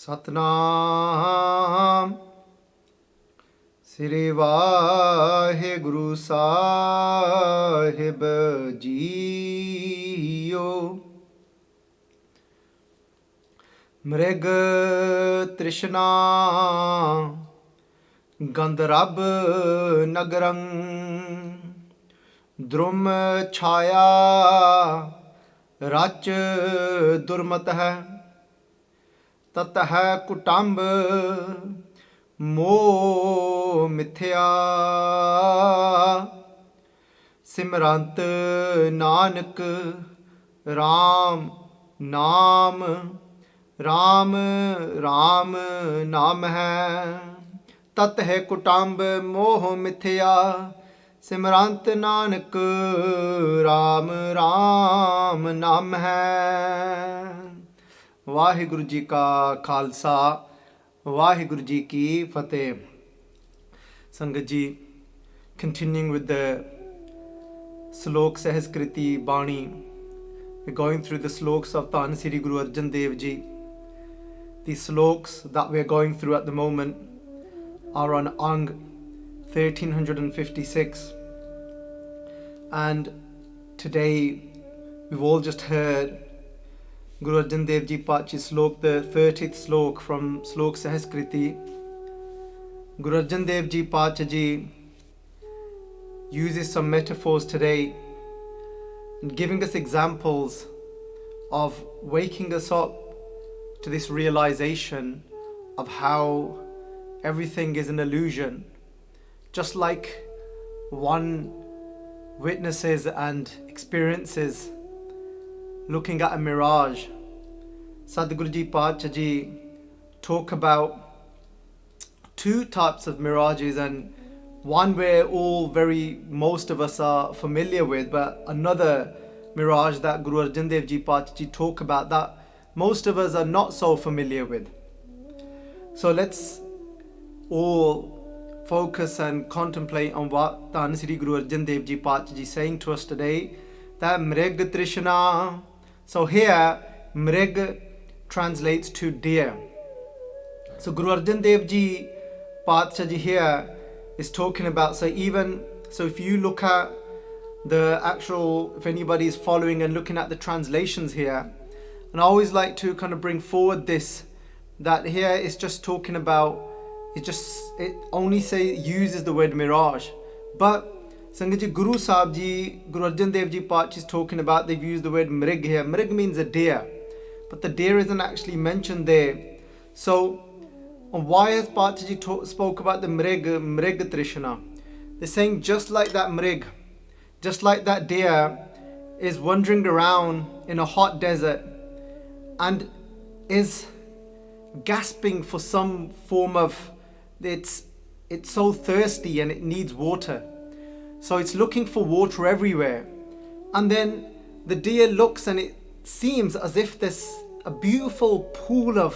ਸਤਨਾਮ ਸ੍ਰੀ ਵਾਹਿਗੁਰੂ ਸਾਹਿਬ JIO. ਮ੍ਰਿਗ ਤ੍ਰਿਸ਼ਨਾ ਗੰਧਰਬ ਨਗਰੰ ਦ੍ਰੁਮ ਛਾਇਆ ਰਚ ਦੁਰਮਤ ਹੈ ਤਤ ਹੈ ਕੁਟੰਬ ਮੋਹ ਮਿਥਿਆ ਸਿਮਰੰਤ ਨਾਨਕ ਰਾਮ ਨਾਮ ਰਾਮ ਰਾਮ ਨਾਮ ਹੈ ਤਤ ਹੈ ਕੁਟੰਬ ਮੋਹ ਮਿਥਿਆ ਸਿਮਰੰਤ ਨਾਨਕ ਰਾਮ ਰਾਮ ਨਾਮ ਹੈ। ਵਾਹਿਗੁਰੂ ਜੀ ਕਾ ਖਾਲਸਾ ਵਾਹਿਗੁਰੂ ਜੀ ਕੀ ਫਤਿਹ। ਸੰਗਤ ਜੀ, continuing with the Salok Sehaskriti Bani, we're going through the sloks of Dhan Sri Guru Arjan Dev Ji. The sloks that we're going through at the moment are on Ang 1356, and today we've all just heard Guru Arjan Dev Ji Pachi's slok, the 30th slok from Salok Sehaskriti. Guru Arjan Dev Ji Pacha Ji uses some metaphors today and giving us examples of waking us up to this realization of how everything is an illusion. Just like one witnesses and experiences looking at a mirage, Sadhguru Ji Pacha Ji talk about two types of mirages, and one we're all most of us are familiar with, but another mirage that Guru Arjan Dev Ji Pacha Ji talk about that most of us are not so familiar with. So let's all focus and contemplate on what Dhan Sri Guru Arjan Dev Ji Pacha Ji is saying to us today, that mrig trishna. So here mrig translates to deer. So Guru Arjan Dev Ji Pacha Ji here is talking about, so if you look at the actual, if anybody is following and looking at the translations here, and I always like to kind of bring forward this, that here it's just talking about, it only uses the word mirage. But Sangat Ji, Guru Sahib Ji, Guru Arjan Dev Ji Pacha is talking about, they've used the word mrig here. Mrig means a deer, but the deer isn't actually mentioned there. So why has Pacha Ji spoke about the mrig trishna? They're saying just like that mrig, just like that deer is wandering around in a hot desert and is gasping for some form of, it's so thirsty and it needs water. So it's looking for water everywhere. And then the deer looks and it seems as if there's a beautiful pool of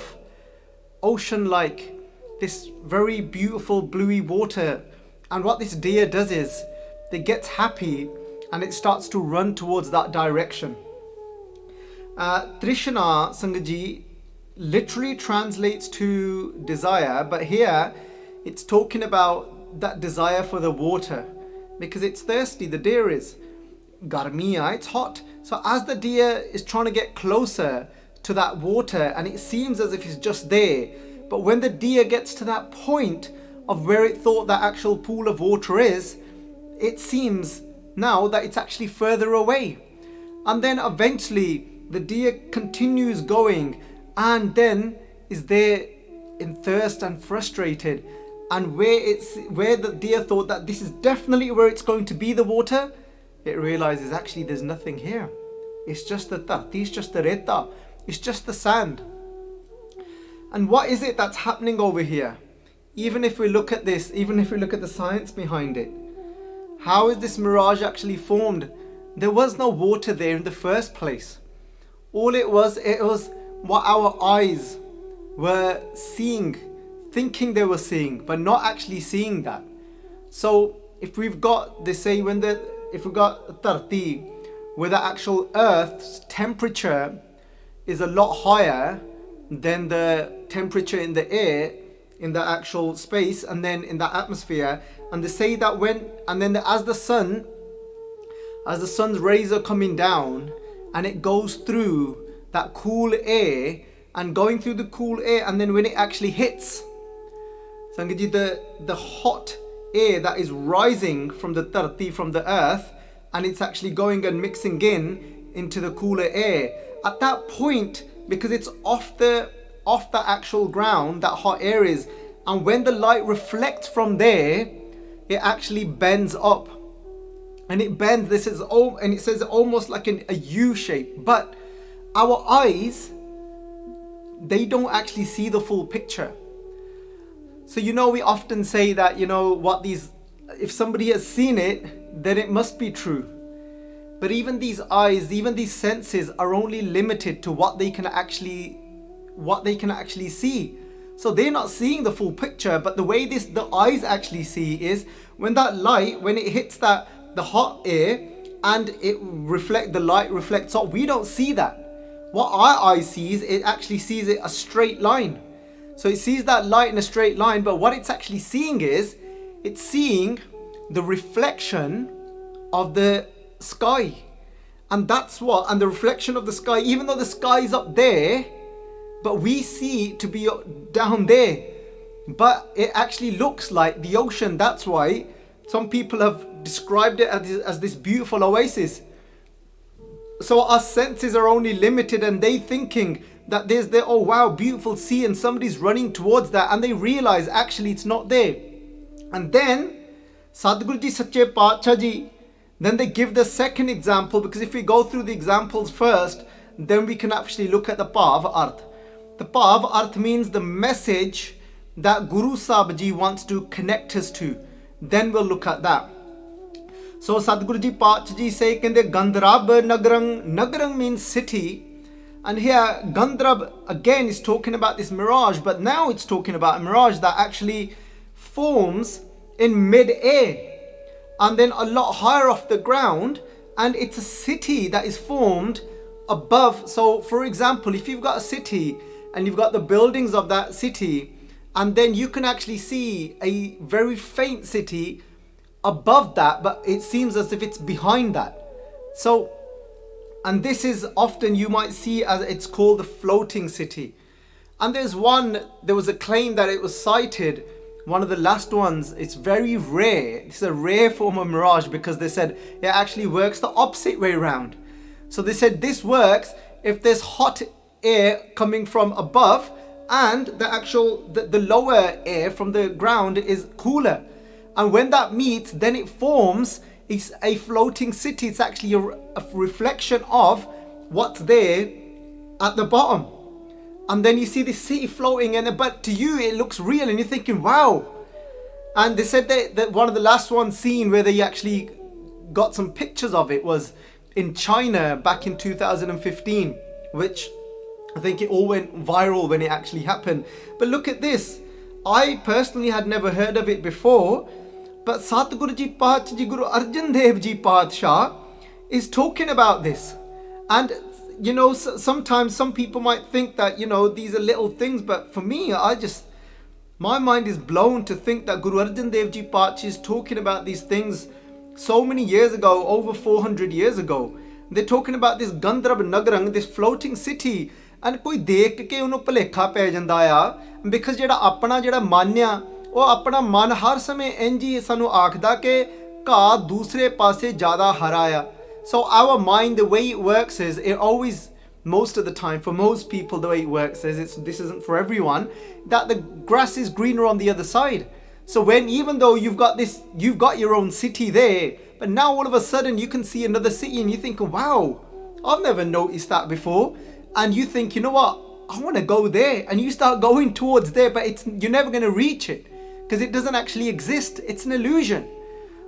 ocean-like, this very beautiful bluey water. And what this deer does is, it gets happy and it starts to run towards that direction. Trishna, Sangaji, literally translates to desire, but here it's talking about that desire for the water. Because it's thirsty, the deer is. Garmiya, it's hot. So as the deer is trying to get closer to that water, and it seems as if it's just there, but when the deer gets to that point of where it thought that actual pool of water is, it seems now that it's actually further away. And then eventually the deer continues going and then is there in thirst and frustrated. And where the deer thought that this is definitely where it's going to be the water, it realizes actually there's nothing here. It's just the tarti, it's just the reta, it's just the sand. And what is it that's happening over here? Even if we look at this, even if we look at the science behind it, how is this mirage actually formed? There was no water there in the first place. All it was what our eyes were seeing, thinking they were seeing, but not actually seeing that. So if we've got, they say if we've got tarti, where the actual earth's temperature is a lot higher then the temperature in the air, in the actual space, and then in the atmosphere. And they say that as the sun's rays are coming down and it goes through that cool air, and going through the cool air, and then when it actually hits, Sangaji, the hot air that is rising from the dharti, from the earth, and it's actually going and mixing into the cooler air. At that point, because it's off the actual ground, that hot air is, and when the light reflects from there, it actually bends up, and it bends. And it says almost like a U shape. But our eyes, they don't actually see the full picture. So we often say that if somebody has seen it, then it must be true. But even these eyes, even these senses are only limited to what they can actually see. So they're not seeing the full picture. But the way the eyes actually see is when that light, when it hits the hot air, and the light reflects off, we don't see that. What our eye sees, it actually sees it a straight line. So it sees that light in a straight line, but what it's actually seeing is, it's seeing the reflection of the sky. And the reflection of the sky, even though the sky is up there, but we see it to be down there. But it actually looks like the ocean. That's why some people have described it as this beautiful oasis. So our senses are only limited, and they thinking that there's oh wow, beautiful sea, and somebody's running towards that, and they realize actually it's not there. And then Sadhguru Ji Sache Paatshah Ji, then they give the second example, because if we go through the examples first, then we can actually look at the Pav Arth. The Pav Arth means the message that Guru Sahib Ji wants to connect us to. Then we'll look at that. So Sadhguru Ji Paatshah Ji say, Gandrab Nagarang. Nagarang means city. And here Gandrab again is talking about this mirage, but now it's talking about a mirage that actually forms in mid-air and then a lot higher off the ground, and it's a city that is formed above. So for example, if you've got a city and you've got the buildings of that city, and then you can actually see a very faint city above that, but it seems as if it's behind that. So, and this is often you might see as it's called the floating city. And there was a claim that it was cited, one of the last ones, it's very rare. It's a rare form of mirage, because they said it actually works the opposite way around. So they said this works if there's hot air coming from above and the lower air from the ground is cooler. And when that meets, then it forms a floating city. It's actually a reflection of what's there at the bottom. And then you see the city floating, but to you it looks real, and you're thinking, wow. And they said that one of the last ones seen where they actually got some pictures of it was in China back in 2015, which I think it all went viral when it actually happened. But look at this. I personally had never heard of it before, but Satguru Ji Paatshah Ji Guru Arjan Dev Ji Paatshah is talking about this. And sometimes some people might think that these are little things, but for me, my mind is blown to think that Guru Arjan Dev Ji Paatshah is talking about these things so many years ago, over 400 years ago. They're talking about this Gandrab Nagarang, this floating city, and koi dekh ke ਉਹਨੂੰ ਭੁਲੇਖਾ ਪੈ ਜਾਂਦਾ ਆ, because ਜਿਹੜਾ ਆਪਣਾ ਜਿਹੜਾ ਮਨ ਆ, ਉਹ ਆਪਣਾ ਮਨ ਹਰ ਸਮੇਂ ਇੰਜ ਹੀ ਸਾਨੂੰ ਆਖਦਾ ਕਿ ਘਾਹ ਦੂਸਰੇ ਪਾਸੇ ਜ਼ਿਆਦਾ ਹਰਾ ਆ. So our mind, the way it works is, it always, most of the time, for most people, the way it works is, this isn't for everyone, that the grass is greener on the other side. So even though you've got your own city there, but now all of a sudden you can see another city and you think, wow, I've never noticed that before. And you think, you know what, I want to go there. And you start going towards there, but you're never going to reach it because it doesn't actually exist. It's an illusion.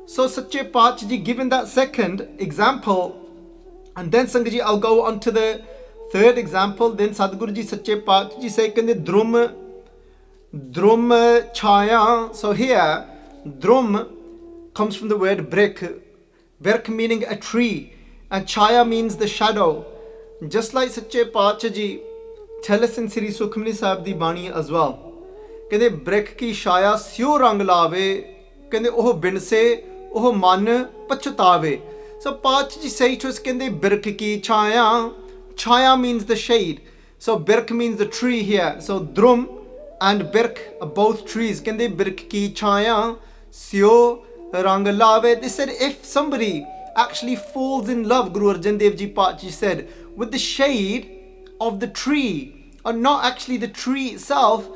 So Sache Paatshah Ji given that second example, and then Sangaji, I'll go on to the third example. Then Sadhguru Ji Sache Paatshah Ji say, Drum Chaya. So here, Drum comes from the word brick. Brick meaning a tree, and Chaya means the shadow. Just like Sache Paatshah Ji tell us in Sri Sukhmani Sahib di Bani as well. ਕਹਿੰਦੇ ਬ੍ਰਿਖ ਕੀ ਛਾਇਆ ਸਿਓ ਰੰਗ ਲਾਵੇ, ਕਹਿੰਦੇ ਉਹ ਬਿਨਸੇ ਉਹ ਮਨ ਪਛਤਾਵੇ. So Pachaji say to us, ਕਹਿੰਦੇ ਬਿਰਖ ਕੀ ਛਾਇਆ. Chaya means the shade. So birk means the tree here. So drum and birk are both trees. Kende birk ki chaya sio rang lave. They said if somebody actually falls in love, Guru Arjan Dev Ji Pachaji said, with the shade of the tree, or not actually the tree itself,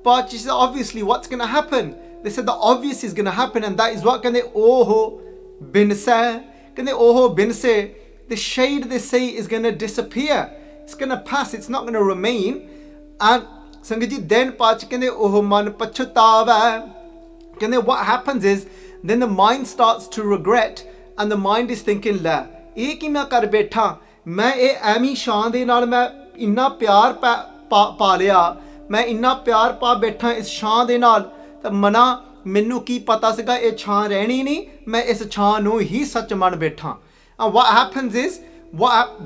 Pachaji said obviously what's going to happen? They said the obvious is going to happen, and that is what kende oho binse. Kende oho binse. The shade, they say, is going to disappear. It's going to pass. It's not going to remain. And Sangaji then Pachaji oh man pachutava. What happens is then the mind starts to regret, and the mind is thinking la ਇਹ ਕੀ ਮੈਂ ਕਰ ਬੈਠਾ, ਮੈਂ ਇਹ ਐਵੇਂ ਸ਼ਾਨ ਦੇ ਨਾਲ ਮੈਂ ਇੰਨਾ ਪਿਆਰ ਪਾ ਲਿਆ, ਮੈਂ ਇੰਨਾ ਪਿਆਰ ਪਾ ਬੈਠਾ ਇਸ ਛਾਂ ਦੇ ਨਾਲ, ਤਾਂ ਮਨਾ ਮੈਨੂੰ ਕੀ ਪਤਾ ਸੀਗਾ ਇਹ ਛਾਂ ਰਹਿਣੀ ਨਹੀਂ, ਮੈਂ ਇਸ ਛਾਂ ਨੂੰ ਹੀ ਸੱਚ ਮੰਨ ਬੈਠਾ. And what happens is,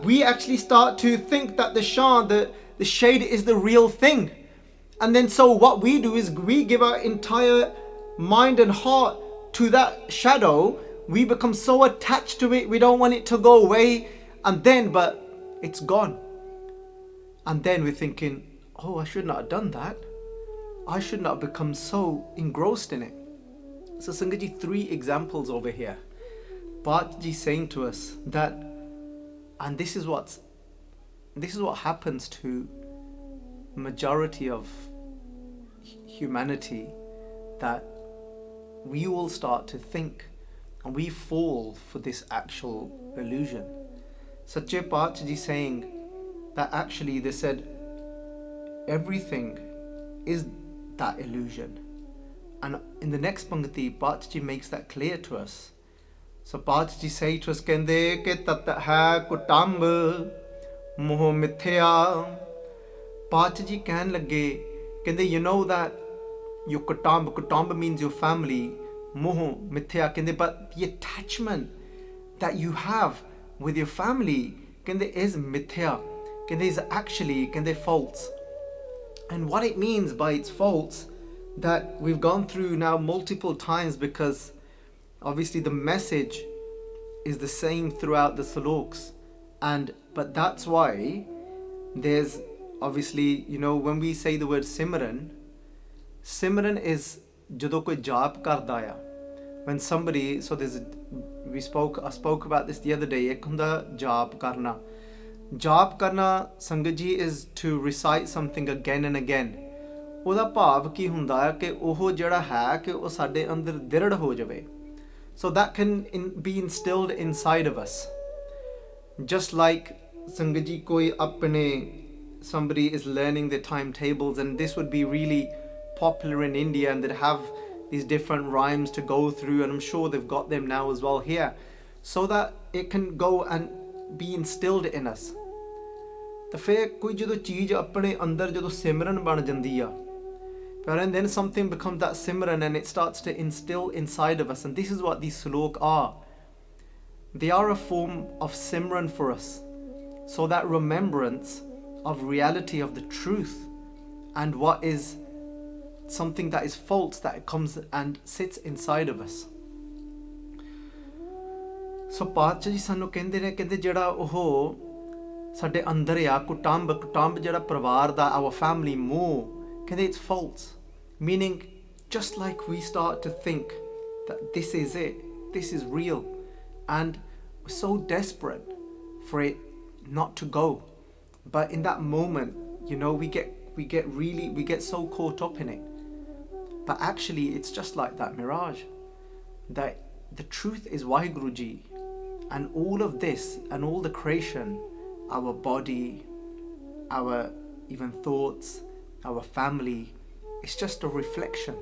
we actually start to think that the shade is the real thing. And then so what we do is we give our entire mind and heart to that shadow. We become so attached to it, we don't want it to go away. And then, but it's gone. And then we're thinking, oh, I should not have done that. I should not have become so engrossed in it. So Sangaji, 3 examples over here. Pachaji saying to us that, and this is what happens to majority of humanity, that we all start to think and we fall for this actual illusion. Sache Pachaji saying that actually they said everything is that illusion. And in the next Pangati, Pachaji makes that clear to us. So Pachaji say to us, kende ke tat hai kutamb moh mithya. Pachaji ਕਹਿਣ ਲੱਗੇ, ਕਹਿੰਦੇ you know that your kutamb means your family, moh mithya, ਕਹਿੰਦੇ but the attachment that you have with your family, ਕਹਿੰਦੇ is mithya, ਕਹਿੰਦੇ is actually ਕਹਿੰਦੇ false. And what it means by its faults, that we've gone through now multiple times, because obviously the message is the same throughout the Saloks, but that's why there's obviously, when we say the word Simran is jado koi jaap karda ya. When somebody, so I spoke about this the other day, ek hunda jaap karna. Jaap karna, Sangaji, is to recite something again and again. ਉਹਦਾ ਭਾਵ ਕੀ ਹੁੰਦਾ ਹੈ ਕਿ ਉਹ ਜਿਹੜਾ ਹੈ ਕਿ ਉਹ ਸਾਡੇ ਅੰਦਰ ਦ੍ਰਿੜ ਹੋ ਜਾਵੇ. So that can be instilled inside of us. Just like Sangaji koi apne, somebody is learning the timetables, and this would be really popular in India, and they'd have these different rhymes to go through, and I'm sure they've got them now as well here, so that it can go and be instilled in us. ਤਾਂ ਫਿਰ ਕੋਈ ਜਦੋਂ ਚੀਜ਼ ਆਪਣੇ ਅੰਦਰ ਜਦੋਂ ਸਿਮਰਨ ਬਣ ਜਾਂਦੀ ਆ, and then something becomes that simran, and it starts to instill inside of us. And this is what these salok are. They are a form of simran for us, so that remembrance of reality of the truth and what is something that is false, that comes and sits inside of us. So Pachaji sanu ਕਹਿੰਦੇ ਨੇ, ਕਹਿੰਦੇ ਜਿਹੜਾ ਉਹ ਸਾਡੇ ਅੰਦਰ ਆ ਕੁਟੰਬ ਜਿਹੜਾ ਪਰਿਵਾਰ ਦਾ, our family more, ਕਹਿੰਦੇ it's false, meaning just like we start to think that this is it, this is real, and we're so desperate for it not to go, but in that moment, we get so caught up in it, but actually it's just like that mirage, that the truth is Waheguruji, and all of this and all the creation, our body, our even thoughts, our family, it's just a reflection,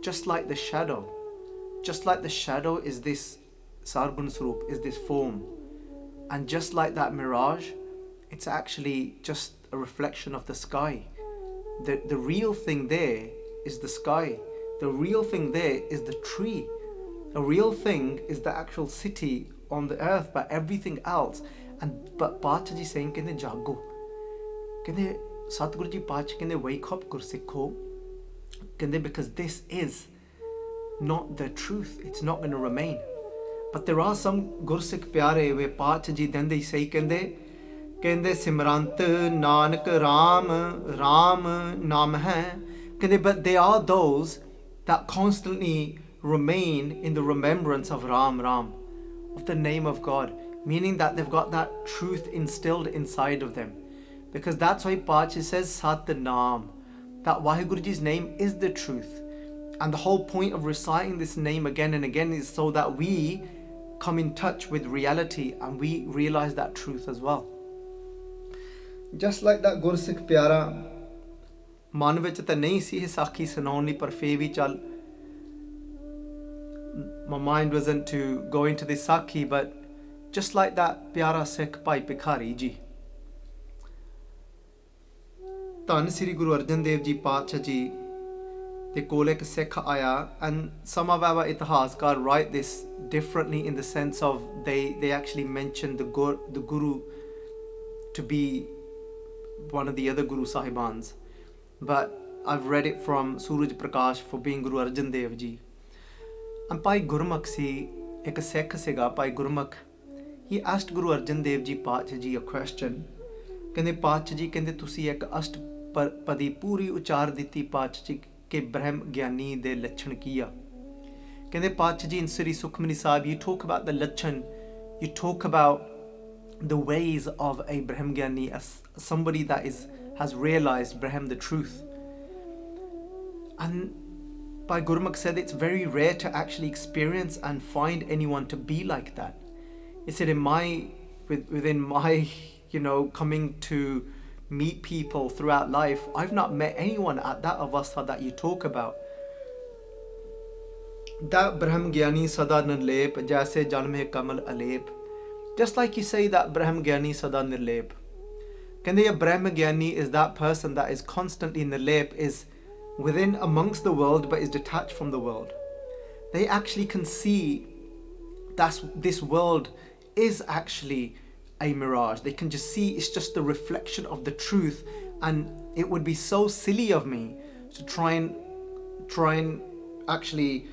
just like the shadow is this Sargun Swarup, is this form, and just like that mirage, it's actually just a reflection of the sky. The real thing there is the sky, the real thing there is the tree, the real thing is the actual city on the earth, but everything else. But Pachaji saying, kende jago, kende Satguru Ji Paatshah ਕਹਿੰਦੇ wake up ਗੁਰਸਿੱਖੋ, ਕਹਿੰਦੇ because this is not the truth, it's not going to remain. But there are some ਗੁਰਸਿੱਖ ਪਿਆਰੇ ਵੇ Paatshah Ji ਦਿੰਦੇ ਹੀ ਸਹੀ ਕਹਿੰਦੇ ਸਿਮਰੰਤ ਨਾਨਕ ਰਾਮ ਰਾਮ ਨਾਮ ਹੈ, ਕਹਿੰਦੇ but they are those that constantly remain in the remembrance of Raam, of the name of God, meaning that they've got that truth instilled inside of them. Because that's why Paatshah says Sat Naam, that Vaheguruji's name is the truth. And the whole point of reciting this name again and again is so that we come in touch with reality and we realize that truth as well. Just like that Gursikh Pyara, ਮਨ ਵਿੱਚ ਤਾਂ ਨਹੀਂ ਸੀ ਇਹ ਸਾਖੀ ਸੁਣਾਉਣ ਲਈ, ਪਰ ਫੇਰ ਵੀ ਚੱਲ my mind wasn't to go into this Sakhi, but just like that Pyara Sikh Bhai Bhikhari Ji, ਧੰਨ Sri Guru Arjan Dev Ji Paatshah Ji ਦੇ ਕੋਲ ਇੱਕ ਸਿੱਖ ਆਇਆ, and some of our itihaaskar write this differently in the sense of they actually mention the Guru to be one of the other Guru Sahibans, but I've read it from Suraj Prakash for being Guru Arjan Dev Ji. And Bhai Gurmukh si, ek Sikh siga Bhai Gurmukh, he asked Guru Arjan Dev Ji Paatshah Ji a question. ਕਹਿੰਦੇ Paatshah Ji, ਕਹਿੰਦੇ ਤੁਸੀਂ ਇੱਕ ਅਸ਼ਟਪਦੀ ਪੂਰੀ ਉਚਾਰ ਦਿੱਤੀ Paatshah Ji ਕਿ ਬ੍ਰਹਮ ਗਿਆਨੀ ਦੇ ਲੱਛਣ ਕੀ ਆ. ਕਹਿੰਦੇ Paatshah Ji, in Sri Sukhmani Sahib, you talk about the ਲੱਛਣ, you talk about the ways of a Brahm Gyani, as somebody that has realized Brahm, the truth. And Bhai Gurmukh said it's very rare to actually experience and find anyone to be like that. He said within my coming to meet people throughout life, I've not met anyone at that avastha that you talk about. That Brahm Gyani sada nirlep jaise jal mein kamal alep. Just like you say that Brahm Gyani sada nirlep. Kende a Brahm Gyani is that person that is constantly nirlep, is within amongst the world but is detached from the world. They actually can see that this world is actually a mirage. They can just see it's just the reflection of the truth, and it would be so silly of me to try and actually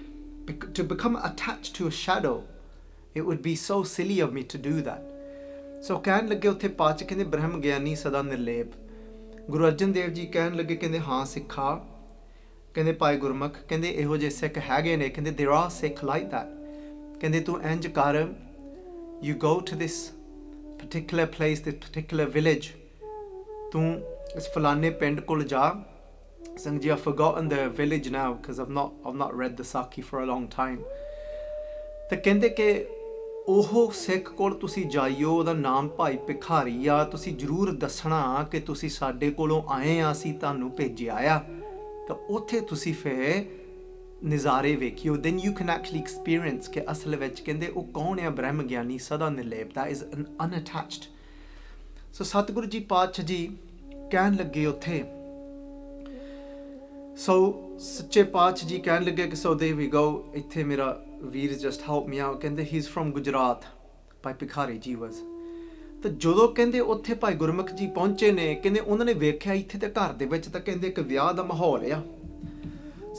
to become attached to a shadow. It would be so silly of me to do that. So ਕਹਿਣ ਲੱਗੇ ਉੱਥੇ Paatshah ਕਹਿੰਦੇ ਬ੍ਰਹਮ ਗਿਆਨੀ ਸਦਾ ਨਿਰਲੇਪ. ਗੁਰੂ ਅਰਜਨ ਦੇਵ ਜੀ ਕਹਿਣ ਲੱਗੇ ਕਹਿੰਦੇ ਹਾਂ ਸਿੱਖਾ, ਕਹਿੰਦੇ ਭਾਈ ਗੁਰਮੁਖ, ਕਹਿੰਦੇ ਇਹੋ ਜਿਹੇ ਸਿੱਖ ਹੈਗੇ ਨੇ, ਕਹਿੰਦੇ there are Sikh like that. ਕਹਿੰਦੇ ਤੂੰ ਇੰਝ ਕਰ, you go to this particular place, this particular village, ਤੂੰ ਇਸ ਫਲਾਣੇ ਪਿੰਡ ਕੋਲ ਜਾ. Sangji, I've forgotten the village now because I've not read the Sakhi for a long time. ਤੇ ਕਹਿੰਦੇ ਕਿ ਉਹ ਸਿੱਖ ਕੋਲ ਤੁਸੀਂ ਜਾਈਓ, ਉਹਦਾ ਨਾਮ ਭਾਈ ਭਿਖਾਰੀ ਆ, ਤੁਸੀਂ ਜ਼ਰੂਰ ਦੱਸਣਾ ਕਿ ਤੁਸੀਂ ਸਾਡੇ ਕੋਲੋਂ ਆਏ ਆ, ਅਸੀਂ ਤੁਹਾਨੂੰ ਭੇਜਿਆ ਆ. ਤਾਂ ਉੱਥੇ ਤੁਸੀਂ ਫਿਰ ਨਜ਼ਾਰੇ ਵੇਖਿਓ. then you can actually experience ਕਿ ਅਸਲ ਵਿੱਚ ਕਹਿੰਦੇ ਉਹ ਕੌਣ ਆ ਬ੍ਰਹਮ ਗਿਆਨੀ ਸਦਾ ਨਿਰਲੇਪ, that is an unattached. so Satguru ji ਪਾਤਸ਼ਾਹ ਜੀ ਕਹਿਣ ਲੱਗੇ ਉੱਥੇ, so ਸੱਚੇ ਪਾਤਸ਼ਾਹ ਜੀ ਕਹਿਣ ਲੱਗੇ ਕਿ so there we go, ਇੱਥੇ ਮੇਰਾ ਵੀਰ just help me out, ਕਹਿੰਦੇ he's from Gujarat, ਭਾਈ ਭਿਖਾਰੀ ਜੀ was. ਤਾਂ ਜਦੋਂ ਕਹਿੰਦੇ ਉੱਥੇ ਭਾਈ ਗੁਰਮੁਖ ਜੀ ਪਹੁੰਚੇ ਨੇ, ਕਹਿੰਦੇ ਉਹਨਾਂ ਨੇ ਵੇਖਿਆ ਇੱਥੇ ਤੇ ਘਰ ਦੇ ਵਿੱਚ ਤਾਂ ਕਹਿੰਦੇ ਇੱਕ ਵਿਆਹ ਦਾ ਮਾਹੌਲ ਆ.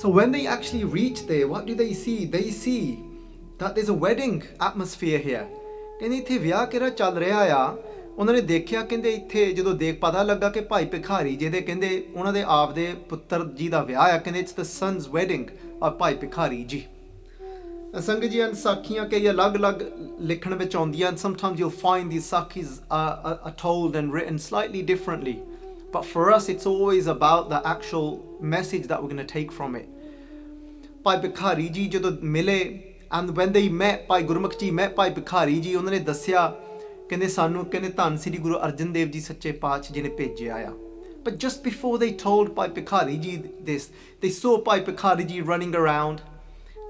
So when they actually reach there, what do they see? They see that there's a wedding atmosphere here. ਕਹਿੰਦੇ ਇੱਥੇ ਵਿਆਹ ਕਿਹੜਾ ਚੱਲ ਰਿਹਾ ਆ. ਉਹਨਾਂ ਨੇ ਦੇਖਿਆ, ਕਹਿੰਦੇ ਇੱਥੇ ਜਦੋਂ ਪਤਾ ਲੱਗਾ ਕਿ ਭਾਈ ਭਿਖਾਰੀ ਜਿਹਦੇ ਕਹਿੰਦੇ ਉਹਨਾਂ ਦੇ ਆਪ ਦੇ ਪੁੱਤਰ ਜੀ ਦਾ ਵਿਆਹ ਆ, ਕਹਿੰਦੇ it's the son's wedding of ਭਾਈ ਭਿਖਾਰੀ ਜੀ. ਸੰਗਤ ਜੀ, ਸਾਖੀਆਂ ਕਈ ਅਲੱਗ-ਅਲੱਗ ਲਿਖਣ ਵਿੱਚ ਆਉਂਦੀਆਂ, and sometimes you'll find these sakhis are told and written slightly differently, but for us it's always about the actual message that we're going to take from it. ਭਾਈ ਭਿਖਾਰੀ ਜੀ ਜਦੋਂ ਮਿਲੇ, and when they met, ਭਾਈ ਗੁਰਮੁਖ ਜੀ met ਭਾਈ ਭਿਖਾਰੀ ਜੀ, ਉਹਨਾਂ ਨੇ ਦੱਸਿਆ, ਕਹਿੰਦੇ ਸਾਨੂੰ ਕਹਿੰਦੇ ਧੰਨ ਸ੍ਰੀ ਗੁਰੂ ਅਰਜਨ ਦੇਵ ਜੀ ਸੱਚੇ ਪਾਤਸ਼ਾਹ ਜੀ ਨੇ ਭੇਜਿਆ ਆ. But just before they told Bhai Bhikhari ji this, they saw Bhai Bhikhari ji running around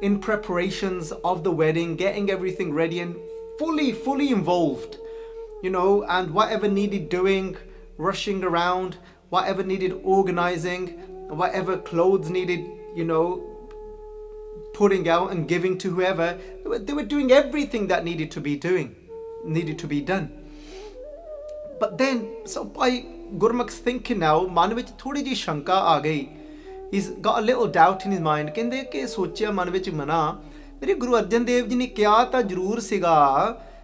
in preparations of the wedding, getting everything ready and fully involved, and whatever needed doing, rushing around, whatever needed organizing, whatever clothes needed, putting out and giving to whoever, they were doing everything that needed to be done. But then, so Bhai Gurmukh's thinking now, मन विच थोड़ी जी शंका आ गई. He's got a little doubt in his mind. ਕਹਿੰਦੇ कि सोचिया मन विच मना, मेरे गुरु अर्जन देव जी ने ਕਿਹਾ ਤਾਂ ਜ਼ਰੂਰ ਸੀਗਾ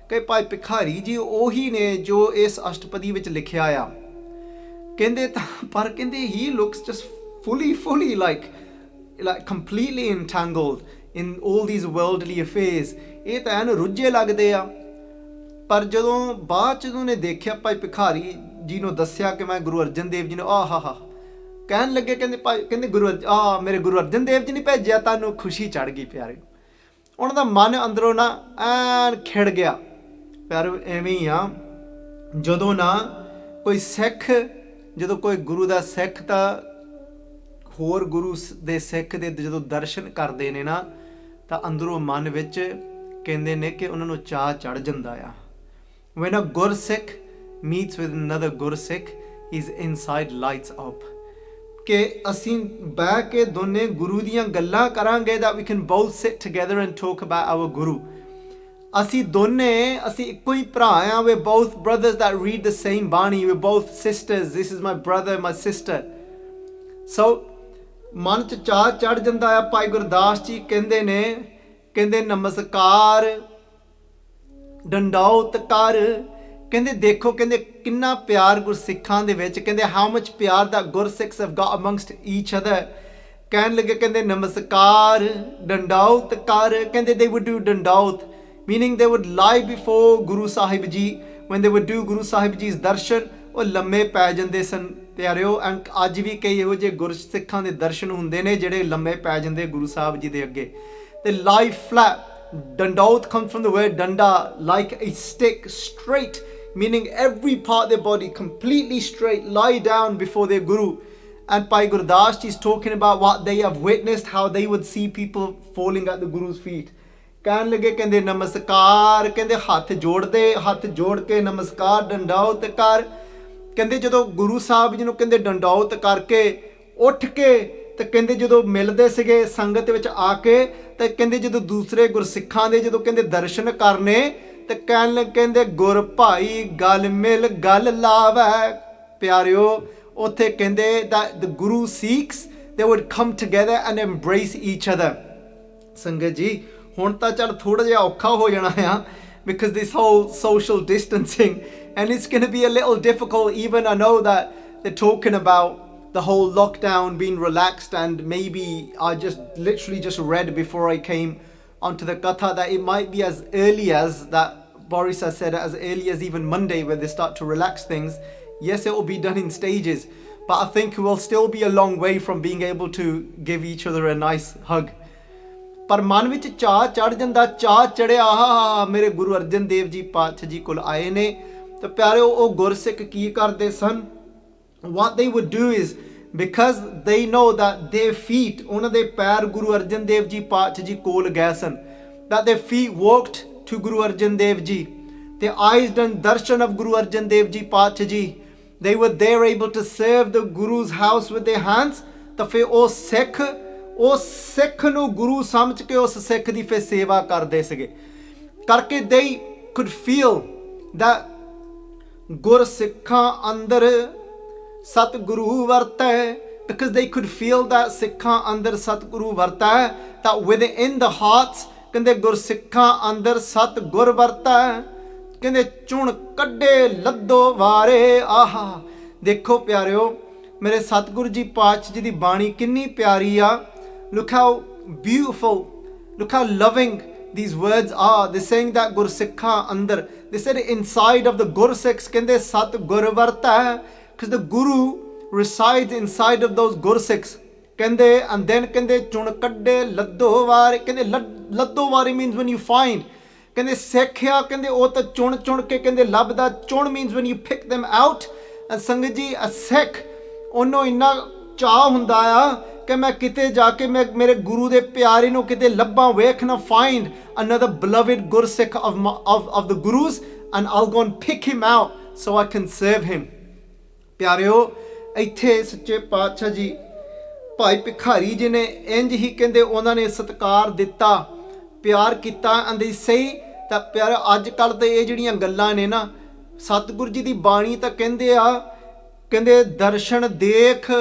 ਕਿ ਭਾਈ ਭਿਖਾਰੀ ਜੀ ਉਹੀ ਨੇ ਜੋ ਇਸ ਅਸ਼ਟਪਦੀ ਵਿੱਚ ਲਿਖਿਆ ਆ. ਕਹਿੰਦੇ ਤਾਂ ਪਰ ਕਹਿੰਦੇ he looks just fully like completely entangled in all these worldly affairs. ਇਹ ਤਾਂ ਐਨ ਰੁੱਝੇ ਲੱਗਦੇ ਆ. ਪਰ ਜਦੋਂ ਬਾਅਦ 'ਚ ਉਹਨੇ ਦੇਖਿਆ ਭਾਈ ਭਿਖਾਰੀ ਜੀ ਨੂੰ ਦੱਸਿਆ ਕਿ ਮੈਂ ਗੁਰੂ ਅਰਜਨ ਦੇਵ ਜੀ ਨੇ ਕਹਿਣ ਲੱਗੇ, ਕਹਿੰਦੇ ਭਾਈ ਕਹਿੰਦੇ ਮੇਰੇ ਗੁਰੂ ਅਰਜਨ ਦੇਵ ਜੀ ਨੇ ਭੇਜਿਆ, ਤੁਹਾਨੂੰ ਖੁਸ਼ੀ ਚੜ੍ਹ ਗਈ ਪਿਆਰੇ. ਉਹਨਾਂ ਦਾ ਮਨ ਅੰਦਰੋਂ ਨਾ ਐਨ ਖਿੜ ਗਿਆ. ਪਿਆਰੇ ਐਵੇਂ ਹੀ ਆ ਜਦੋਂ ਨਾ ਕੋਈ ਸਿੱਖ, ਜਦੋਂ ਕੋਈ ਗੁਰੂ ਦਾ ਸਿੱਖ ਤਾਂ ਹੋਰ ਗੁਰੂ ਦੇ ਸਿੱਖ ਦੇ ਜਦੋਂ ਦਰਸ਼ਨ ਕਰਦੇ ਨੇ ਨਾ ਤਾਂ ਅੰਦਰੋਂ ਮਨ ਵਿੱਚ ਕਹਿੰਦੇ ਨੇ ਕਿ ਉਹਨਾਂ ਨੂੰ ਚਾਅ ਚੜ੍ਹ ਜਾਂਦਾ ਆ. When a Gursikh meets with another Gursikh, his inside lights up. ਕਿ ਅਸੀਂ ਬਹਿ ਕੇ ਦੋਨੇ ਗੁਰੂ ਦੀਆਂ ਗੱਲਾਂ ਕਰਾਂਗੇ, that we can both sit together and talk about our Guru. ਅਸੀਂ ਇੱਕੋ ਹੀ ਭਰਾ ਆ. we're both brothers that read the same Bani. we're both sisters. this is my brother, my sister. so ਮਨ 'ਚ ਚਾਅ ਚੜ੍ਹ ਜਾਂਦਾ ਆ. ਭਾਈ ਗੁਰਦਾਸ ਜੀ ਕਹਿੰਦੇ ਨੇ, ਕਹਿੰਦੇ ਨਮਸਕਾਰ ਡੰਡੌਤ ਕਰ. ਕਹਿੰਦੇ ਦੇਖੋ, ਕਹਿੰਦੇ ਕਿੰਨਾ ਪਿਆਰ ਗੁਰਸਿੱਖਾਂ ਦੇ ਵਿੱਚ, ਕਹਿੰਦੇ how much ਪਿਆਰ that Gursikhs have got amongst each other. ਕਹਿਣ ਲੱਗੇ, ਕਹਿੰਦੇ ਨਮਸਕਾਰ ਡੰਡੌਤ ਕਰ. ਕਹਿੰਦੇ they would do ਡੰਡੌਤ, meaning they would lie before Guru Sahib Ji. when they would do Guru Sahib Ji's darshan, ਉਹ ਲੰਮੇ ਪੈ ਜਾਂਦੇ ਸਨ ਪਿਆਰਿਓ. ਅੱਜ ਵੀ ਕਈ ਇਹੋ ਜਿਹੇ ਗੁਰਸਿੱਖਾਂ ਦੇ ਦਰਸ਼ਨ ਹੁੰਦੇ ਨੇ ਜਿਹੜੇ ਲੰਮੇ ਪੈ ਜਾਂਦੇ ਗੁਰੂ ਸਾਹਿਬ ਜੀ ਦੇ ਅੱਗੇ. ਤੇ lie flat. Dandaut comes from the word danda, like a stick, straight, meaning every part of their body completely straight, lie down before their Guru. And Bhai Gurdas ji is talking about what they have witnessed, how they would see people falling at the Guru's feet. ਕਹਿਣ ਲੱਗੇ, ਕਹਿੰਦੇ ਨਮਸਕਾਰ, ਕਹਿੰਦੇ ਹੱਥ ਜੋੜ ਕੇ ਨਮਸਕਾਰ ਡੰਡੌਤ ਕਰ. ਕਹਿੰਦੇ ਜਦੋਂ ਗੁਰੂ ਸਾਹਿਬ ਜੀ ਨੂੰ ਕਹਿੰਦੇ ਡੰਡੌਤ ਕਰਕੇ ਉੱਠ ਕੇ, ਤੇ ਕਹਿੰਦੇ ਜਦੋਂ ਮਿਲਦੇ ਸੀਗੇ ਸੰਗਤ ਵਿੱਚ ਆ ਕੇ, ਤੇ ਕਹਿੰਦੇ ਜਦੋਂ ਦੂਸਰੇ ਗੁਰਸਿੱਖਾਂ ਦੇ ਜਦੋਂ ਕਹਿੰਦੇ ਦਰਸ਼ਨ ਕਰਨੇ, ਤੇ ਕਹਿੰਦੇ ਗੁਰ ਭਾਈ ਗਲ ਮਿਲ ਗਲ ਲਾਵੈ. ਪਿਆਰਿਓ ਉੱਥੇ ਕਹਿੰਦੇ that the Guru Sikhs, they would come together and embrace each other. ਸੰਗਤ ਜੀ ਹੁਣ ਤਾਂ ਚੱਲ ਥੋੜਾ ਜਿਹਾ ਔਖਾ ਹੋ ਜਾਣਾ ਆ because this whole social distancing, and it's going to be a little difficult. even I know that they're talking about the whole lockdown being relaxed, and maybe I literally just read before I came onto the Katha that it might be as early as that Boris has said, as early as even Monday, where they start to relax things. Yes, it will be done in stages, but I think we'll still be a long way from being able to give each other a nice hug. ਪਰ ਮਨ ਵਿੱਚ ਚਾਅ ਚੜ੍ਹ ਜਾਂਦਾ. ਚਾਅ ਚੜਿਆ, ਮੇਰੇ ਗੁਰੂ ਅਰਜਨ ਦੇਵ ਜੀ ਪਾਤਸ਼ਾਹ ਜੀ ਕੋਲ ਆਏ ਨੇ. ਤੇ ਪਿਆਰਿਓ ਉਹ ਗੁਰਸਿੱਖ ਕੀ ਕਰਦੇ ਸਨ? what they would do is, because they know that their feet, ਉਹਨਾਂ ਦੇ ਪੈਰ ਗੁਰੂ ਅਰਜਨ ਦੇਵ ਜੀ ਪਾਤਸ਼ਾਹ ਜੀ ਕੋਲ ਗਏ ਸਨ, that their feet walked to Guru Arjan Dev Ji, their eyes done darshan of Guru Arjan Dev Ji ਪਾਤਸ਼ਾਹ ਜੀ, they were there able to serve the Guru's house with their hands. ਤਾਂ ਫਿਰ ਉਹ ਸਿੱਖ ਨੂੰ ਗੁਰੂ ਸਮਝ ਕੇ ਉਸ ਸਿੱਖ ਦੀ ਫਿਰ ਸੇਵਾ ਕਰਦੇ ਸੀਗੇ ਕਰਕੇ. they could feel that ਗੁਰਸਿੱਖਾਂ ਅੰਦਰ ਸਤਿਗੁਰੂ ਵਰਤੈ, because they could feel that ਸਿੱਖਾਂ ਅੰਦਰ ਸਤਿਗੁਰੂ ਵਰਤੈ, that within the hearts, ਕਹਿੰਦੇ ਗੁਰਸਿੱਖਾਂ ਅੰਦਰ ਸਤਿਗੁਰ ਵਰਤੈ. ਕਹਿੰਦੇ ਚੁਣ ਕੱਢੇ ਲੱਦੋ ਵਾਰੇ. ਆਹਾ ਦੇਖੋ ਪਿਆਰਿਓ, ਮੇਰੇ ਸਤਿਗੁਰੂ ਜੀ ਪਾਤਸ਼ਾਹ ਜੀ ਦੀ ਬਾਣੀ ਕਿੰਨੀ ਪਿਆਰੀ ਆ. look how beautiful, look how loving these words are. They're saying that ਗੁਰਸਿੱਖਾਂ ਅੰਦਰ, they said inside of the Gursikhs, ਕਹਿੰਦੇ ਸਤਿਗੁਰ ਵਰਤੈ, because the Guru resides inside of those Gursikhs. ਕਹਿੰਦੇ and then ਕਹਿੰਦੇ ਚੁਣ ਕੱਢੇ ਲੱਦੋ ਵਾਰੇ. ਕਹਿੰਦੇ ਲੱਦੋ ਵਾਰੇ means when you find. ਕਹਿੰਦੇ ਸਿੱਖਿਆ, ਕਹਿੰਦੇ ਉਹ ਤਾਂ ਚੁਣ ਕੇ ਕਹਿੰਦੇ ਲੱਭਦਾ. ਚੁਣ means when you pick them out. and ਸੰਗਤ ਜੀ ਸਿੱਖ ਉਹਨੂੰ ਇੰਨਾ ਚਾਅ ਹੁੰਦਾ ਆ ਕਿ ਮੈਂ ਕਿਤੇ ਜਾ ਕੇ ਮੈਂ ਮੇਰੇ ਗੁਰੂ ਦੇ ਪਿਆਰੇ ਨੂੰ ਕਿਤੇ ਲੱਭਾਂ, ਵੇਖ ਨਾ, find another beloved Gursikh of the Gurus, and I'll go and pick him out so I can serve him. ਪਿਆਰਿਓ ਇੱਥੇ ਸੱਚੇ ਪਾਤਸ਼ਾਹ ਜੀ ਭਾਈ ਭਿਖਾਰੀ ਜੀ ਨੇ ਇੰਝ ਹੀ ਕਹਿੰਦੇ ਉਹਨਾਂ ਨੇ ਸਤਿਕਾਰ ਦਿੱਤਾ, ਪਿਆਰ ਕੀਤਾ. and they say ਤਾਂ ਪਿਆਰੇ ਅੱਜ ਕੱਲ੍ਹ ਤਾਂ ਇਹ ਜਿਹੜੀਆਂ ਗੱਲਾਂ ਨੇ ਨਾ, ਸਤਿਗੁਰੂ ਜੀ ਦੀ ਬਾਣੀ ਤਾਂ ਕਹਿੰਦੇ ਆ ਕਹਿੰਦੇ ਦਰਸ਼ਨ ਦੇਖ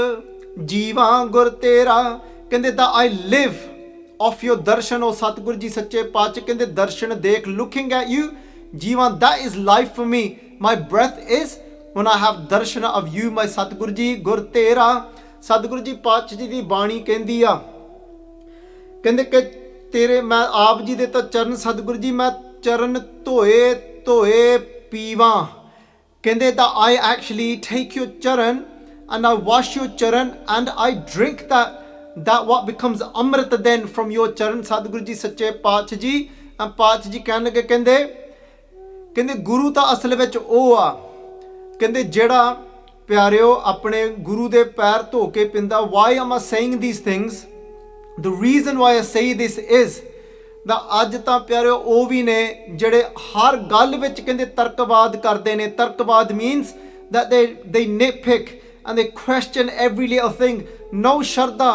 ਜੀਵਾਂ ਗੁਰ ਤੇਰਾ, ਕਹਿੰਦੇ that I live of your darshan, O Satguru ji ਸੱਚੇ ਪਾਤਸ਼ਾਹ, ਕਹਿੰਦੇ ਦਰਸ਼ਨ ਦੇਖ, looking at you ਜੀਵਾਂ, that is life for me, my breath is when I have darshan of you, my Satguru ji ਗੁਰ ਤੇਰਾ। ਸਤਿਗੁਰੂ ਜੀ ਪਾਤਸ਼ਾਹ ਜੀ ਦੀ ਬਾਣੀ ਕਹਿੰਦੀ ਆ, ਕਹਿੰਦੇ ਕਿ ਤੇਰੇ ਮੈਂ ਆਪ ਜੀ ਦੇ ਤਾਂ ਚਰਨ, ਸਤਿਗੁਰੂ ਜੀ ਮੈਂ ਚਰਨ ਧੋਏ ਧੋਏ ਪੀਵਾਂ, ਕਹਿੰਦੇ that I actually take your charan and I wash your charan and I drink that what becomes amrit then from your charan, Satguru ji ਸੱਚੇ ਪਾਤਸ਼ਾਹ ਜੀ। ਪਾਤਸ਼ਾਹ ਜੀ ਕਹਿਣ ਲੱਗੇ, ਕਹਿੰਦੇ ਗੁਰੂ ਤਾਂ ਅਸਲ ਵਿੱਚ ਉਹ ਆ, ਕਹਿੰਦੇ ਜਿਹੜਾ ਪਿਆਰਿਓ ਆਪਣੇ ਗੁਰੂ ਦੇ ਪੈਰ ਧੋ ਕੇ ਪਿੰਦਾ। why am I saying these things? The reason why I say this is that ਅੱਜ ਤਾਂ ਪਿਆਰਿਓ ਉਹ ਵੀ ਨੇ ਜਿਹੜੇ ਹਰ ਗੱਲ ਵਿੱਚ ਕਹਿੰਦੇ ਤਰਕਵਾਦ ਕਰਦੇ ਨੇ। ਤਰਕਵਾਦ means that they nitpick and they question every little thing. No ਸ਼ਰਧਾ,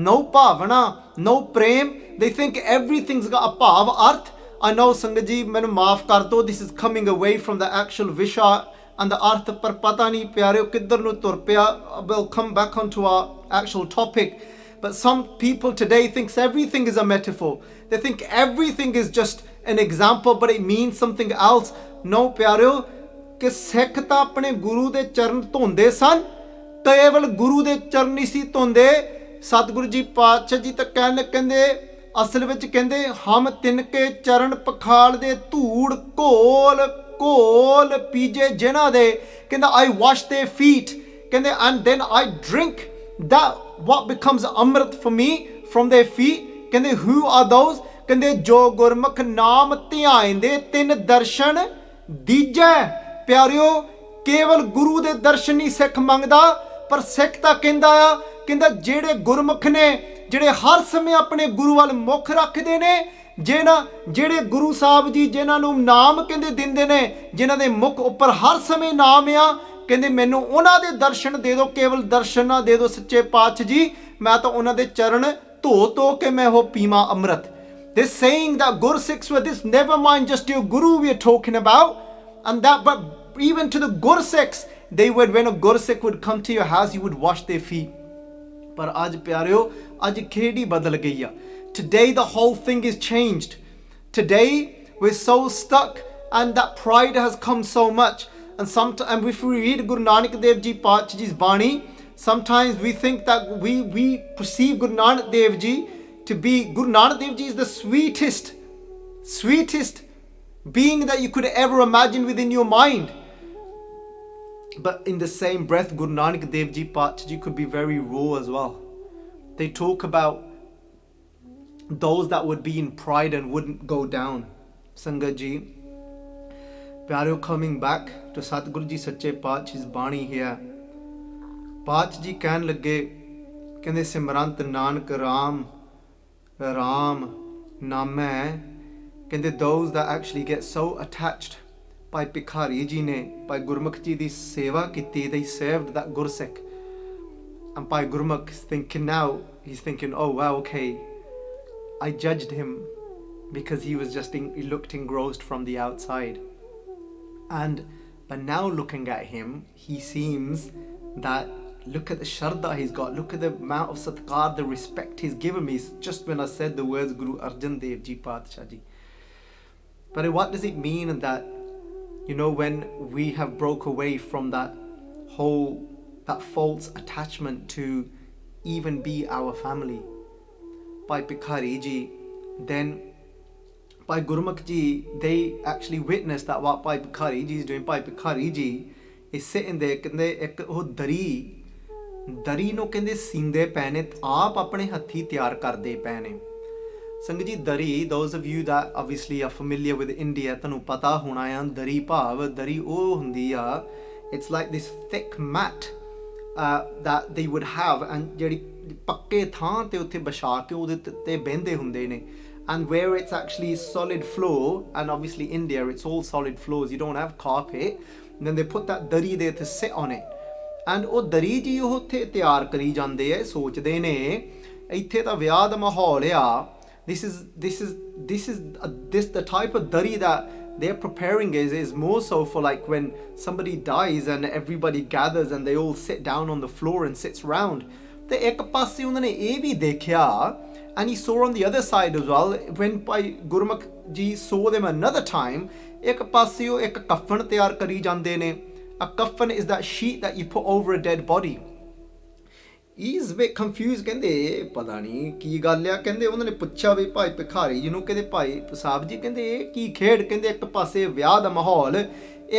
no ਭਾਵਨਾ, no Prem, they think everything's got a ਭਾਵ ਅਰਥ। I know ਸੰਗਤ ਜੀ ਮੈਨੂੰ ਮਾਫ ਕਰ ਦਿਓ, this is coming away from the actual ਵਿਸ਼ਾ and the ਅਰਥ, ਪਰ ਪਤਾ ਨਹੀਂ ਪਿਆਰਿਓ ਕਿੱਧਰ ਨੂੰ ਤੁਰ ਪਿਆ। We'll come back onto our actual topic, but some people today thinks everything is a metaphor. They think everything is just an example, but it means something else. No ਪਿਆਰਿਓ, ਕਿ ਸਿੱਖ ਤਾਂ ਆਪਣੇ ਗੁਰੂ ਦੇ ਚਰਨ ਧੋਂਦੇ ਸਨ, ਕੇਵਲ ਗੁਰੂ ਦੇ ਚਰਨ ਨਹੀਂ ਸੀ ਧੋਂਦੇ। ਸਤਿਗੁਰੂ ਜੀ ਪਾਤਸ਼ਾਹ ਜੀ ਤਾਂ ਕਹਿੰਦੇ ਅਸਲ ਵਿੱਚ ਕਹਿੰਦੇ ਹਮ ਤਿਨਕੇ ਚਰਨ ਪਖਾਲ ਦੇ ਧੂੜ ਘੋਲ ਘੋਲ ਪੀਜੇ ਜਿਨ੍ਹਾਂ ਦੇ, ਕਹਿੰਦਾ I wash their feet, ਕਹਿੰਦੇ and then I drink that what becomes amrit for me from their feet, ਕਹਿੰਦੇ who are those, ਕਹਿੰਦੇ ਜੋ ਗੁਰਮੁਖ ਨਾਮ ਧਿਆਇਂਦੇ ਤਿੰਨ ਦਰਸ਼ਨ ਦੀਜੈ। ਪਿਆਰਿਓ ਕੇਵਲ ਗੁਰੂ ਦੇ ਦਰਸ਼ਨ ਨਹੀਂ ਸਿੱਖ ਮੰਗਦਾ, ਪਰ ਸਿੱਖ ਤਾਂ ਕਹਿੰਦਾ ਆ, ਕਹਿੰਦਾ ਜਿਹੜੇ ਗੁਰਮੁਖ ਨੇ ਜਿਹੜੇ ਹਰ ਸਮੇਂ ਆਪਣੇ ਗੁਰੂ ਵੱਲ ਮੁੱਖ ਰੱਖਦੇ ਨੇ, ਜਿਹੜੇ ਗੁਰੂ ਸਾਹਿਬ ਜੀ ਜਿਨ੍ਹਾਂ ਨੂੰ ਨਾਮ ਕਹਿੰਦੇ ਦਿੰਦੇ ਨੇ, ਜਿਨ੍ਹਾਂ ਦੇ ਮੁਖ ਉੱਪਰ ਹਰ ਸਮੇਂ ਨਾਮ ਆ, ਕਹਿੰਦੇ ਮੈਨੂੰ ਉਹਨਾਂ ਦੇ ਦਰਸ਼ਨ ਦੇ ਦਿਓ, ਕੇਵਲ ਦਰਸ਼ਨ ਨਾ ਦੇ ਦਿਓ ਸੱਚੇ ਪਾਤਸ਼ਾਹ ਜੀ, ਮੈਂ ਤਾਂ ਉਹਨਾਂ ਦੇ ਚਰਨ ਧੋ ਕੇ ਮੈਂ ਉਹ ਪੀਵਾਂ ਅੰਮ੍ਰਿਤ। This saying that Gursikhs were this, never mind just your guru we are talking about, and that, but even to the Gursikhs, they would, when a Gursikh would come to your house, you would wash their feet. ਪਰ ਅੱਜ ਪਿਆਰਿਓ ਅੱਜ ਖੇਡ ਹੀ ਬਦਲ ਗਈ ਆ। Today the whole thing is changed. Today we're so stuck and that pride has come so much. And if we read Guru Nanak Dev Ji Paatshah Ji's Bani, sometimes we think that we perceive Guru Nanak Dev Ji to be, Guru Nanak Dev Ji is the sweetest being that you could ever imagine within your mind. But in the same breath, Guru Nanak Dev Ji Paatshah Ji could be very raw as well. They talk about those that would be in pride and wouldn't go down. Sangat Ji, Pyareo, coming back to Satguru Ji Sache Paatshah's Bani here, Paatshah Ji ਕਹਿਣ ਲੱਗੇ, ਕਹਿੰਦੇ ਸਿਮਰੰਤ ਨਾਨਕ ਰਾਮ ਰਾਮ ਨਾਮੈ, ਕਹਿੰਦੇ those that actually get so attached. Bhai Bhikhari Ji ne, Bhai Gurmukh Ji di seva kiti, they served that Gursikh. And Bhai Gurmukh is thinking now, he's thinking, oh wow, okay, I judged him because he was just, he looked engrossed from the outside. But now looking at him, he seems that, look at the shraddha he's got, look at the amount of satkar, the respect he's given me. Just when I said the words Guru Arjan Dev Ji Paatshah Ji. But what does it mean that, you know, when we have broke away from that false attachment to even be our family? Bhai Bhikhari Ji, then Bhai Gurmukh Ji, they actually witnessed that what Bhai Bhikhari Ji is doing. Bhai Bhikhari Ji is sitting there, ਕਹਿੰਦੇ ਇੱਕ ਉਹ ਦਰੀ ਨੂੰ ਕਹਿੰਦੇ ਸੀਂਦੇ ਪਏ ਨੇ, ਆਪ ਆਪਣੇ ਹੱਥੀ ਤਿਆਰ ਕਰਦੇ ਪਏ ਨੇ। ਸੰਗਤ ਜੀ ਦਰੀ, those of you that obviously are familiar with India, ਤੁਹਾਨੂੰ ਪਤਾ ਹੋਣਾ ਆ ਦਰੀ ਭਾਵ ਦਰੀ ਉਹ ਹੁੰਦੀ ਆ, it's like this thick mat that they would have, and ਜਿਹੜੀ ਪੱਕੇ ਥਾਂ ਤੇ ਉੱਥੇ ਵਿਛਾ ਕੇ ਉਹਦੇ ਤੇ ਬਹਿੰਦੇ ਹੁੰਦੇ ਨੇ, and where it's actually solid floor, and obviously India it's all solid floors, you don't have carpet, and then they put that dari there to sit on it, and ਉਹ ਦਰੀ ਜੀ ਉਹ ਉੱਥੇ ਤਿਆਰ ਕਰੀ ਜਾਂਦੇ ਆ, ਸੋਚਦੇ ਨੇ ਇੱਥੇ ਤਾਂ ਵਿਆਹ ਦਾ ਮਾਹੌਲ ਆ, this the type of dari that they're preparing is more so for like when somebody dies and everybody gathers and they all sit down on the floor and sits round. ਤੇ ਇੱਕ ਪਾਸੇ ਉਹਨਾਂ ਨੇ ਇਹ ਵੀ ਦੇਖਿਆ, and he saw on the other side as well, when Bhai Gurmukh ji saw them another time, ਇੱਕ ਪਾਸੇ ਉਹ ਇੱਕ ਕਫਨ ਤਿਆਰ ਕਰੀ ਜਾਂਦੇ ਨੇ. A coffin is that sheet that you put over a dead body. He's a bit confused. ਕਹਿੰਦੇ ਪਤਾ ਨਹੀਂ ਕੀ ਗੱਲ ਆ. ਕਹਿੰਦੇ ਉਹਨਾਂ ਨੇ ਪੁੱਛਿਆ ਵੀ ਭਾਈ ਭਿਖਾਰੀ ਜੀ ਨੂੰ, ਕਹਿੰਦੇ ਭਾਈ ਸਾਹਿਬ ਜੀ, ਕਹਿੰਦੇ ਇਹ ਕੀ ਖੇਡ? ਕਹਿੰਦੇ ਇੱਕ ਪਾਸੇ ਵਿਆਹ ਦਾ ਮਾਹੌਲ,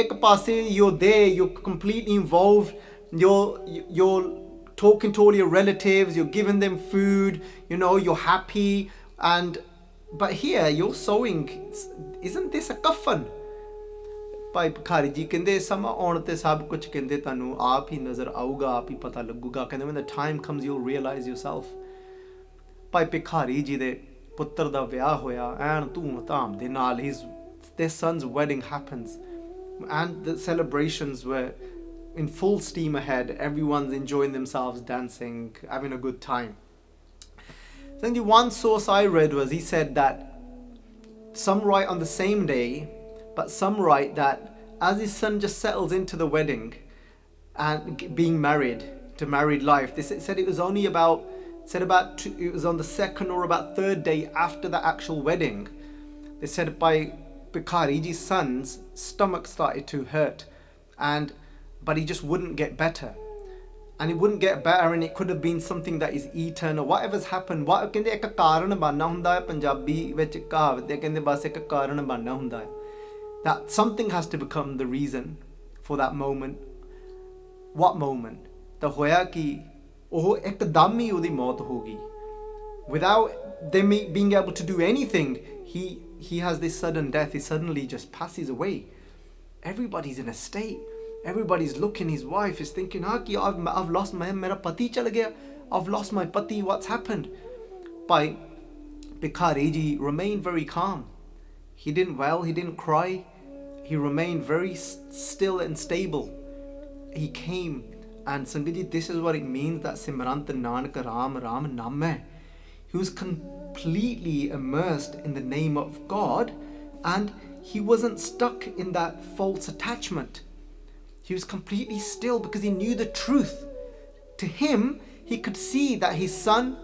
ਇੱਕ ਪਾਸੇ you're there, you're completely involved, you're talking to all your relatives, you're giving them food, you know, you're happy, but here you're sewing. Isn't this a coffin? ਭਾਈ ਭਿਖਾਰੀ ਜੀ ਕਹਿੰਦੇ ਸਮਾਂ ਆਉਣ ਤੇ ਸਭ ਕੁਝ ਕਹਿੰਦੇ ਤੁਹਾਨੂੰ ਆਪ ਹੀ ਨਜ਼ਰ ਆਊਗਾ, ਆਪ ਹੀ ਪਤਾ ਲੱਗੂਗਾ. ਕਹਿੰਦੇ when the time comes you'll realize yourself. ਭਾਈ ਭਿਖਾਰੀ ਜੀ ਦੇ ਪੁੱਤਰ ਦਾ ਵਿਆਹ ਹੋਇਆ ਐਨ ਧੂਮ ਧਾਮ ਦੇ ਨਾਲ. Their son's wedding happens and the celebrations were in full steam ahead. Everyone's enjoying themselves, dancing, having a good time. I think the one source I read was, he said that some write on the same day, but some write that as his son just settles into the wedding and being married to married life, they said it was only about it was on the second or about third day after the actual wedding. They said by Bhikhari ji's son's stomach started to hurt, but he just wouldn't get better, and it wouldn't get better, and it could have been something that is eaten or whatever's happened. What ਕਹਿੰਦੇ ਇੱਕ ਕਾਰਨ ਬਣਨਾ ਹੁੰਦਾ ਹੈ, ਪੰਜਾਬੀ ਵਿੱਚ ਕਹਾਵਤ ਹੈ, ਕਹਿੰਦੇ ਬਸ ਇੱਕ ਕਾਰਨ ਬਣਨਾ ਹੁੰਦਾ ਹੈ, that something has to become the reason for that moment. What moment? ਤਾਂ ਹੋਇਆ ਕਿ ਉਹ ਇੱਕਦਮ ਹੀ ਉਹਦੀ ਮੌਤ ਹੋ ਗਈ, without them being able to do anything. He has this sudden death. He suddenly just passes away. Everybody's in a state. Everybody's looking. His wife is thinking, I've lost mera pati chal gaya. I've lost my pati. What's happened? Bhai Bhikhari ji remained very calm. He didn't wail. He didn't cry. He remained very still and stable. He came, and Sangat ji, this is what it means that Simrant Nanak Raam Raam Naam hai. He was completely immersed in the name of God, and he wasn't stuck in that false attachment. He was completely still because he knew the truth. To him, he could see that his son,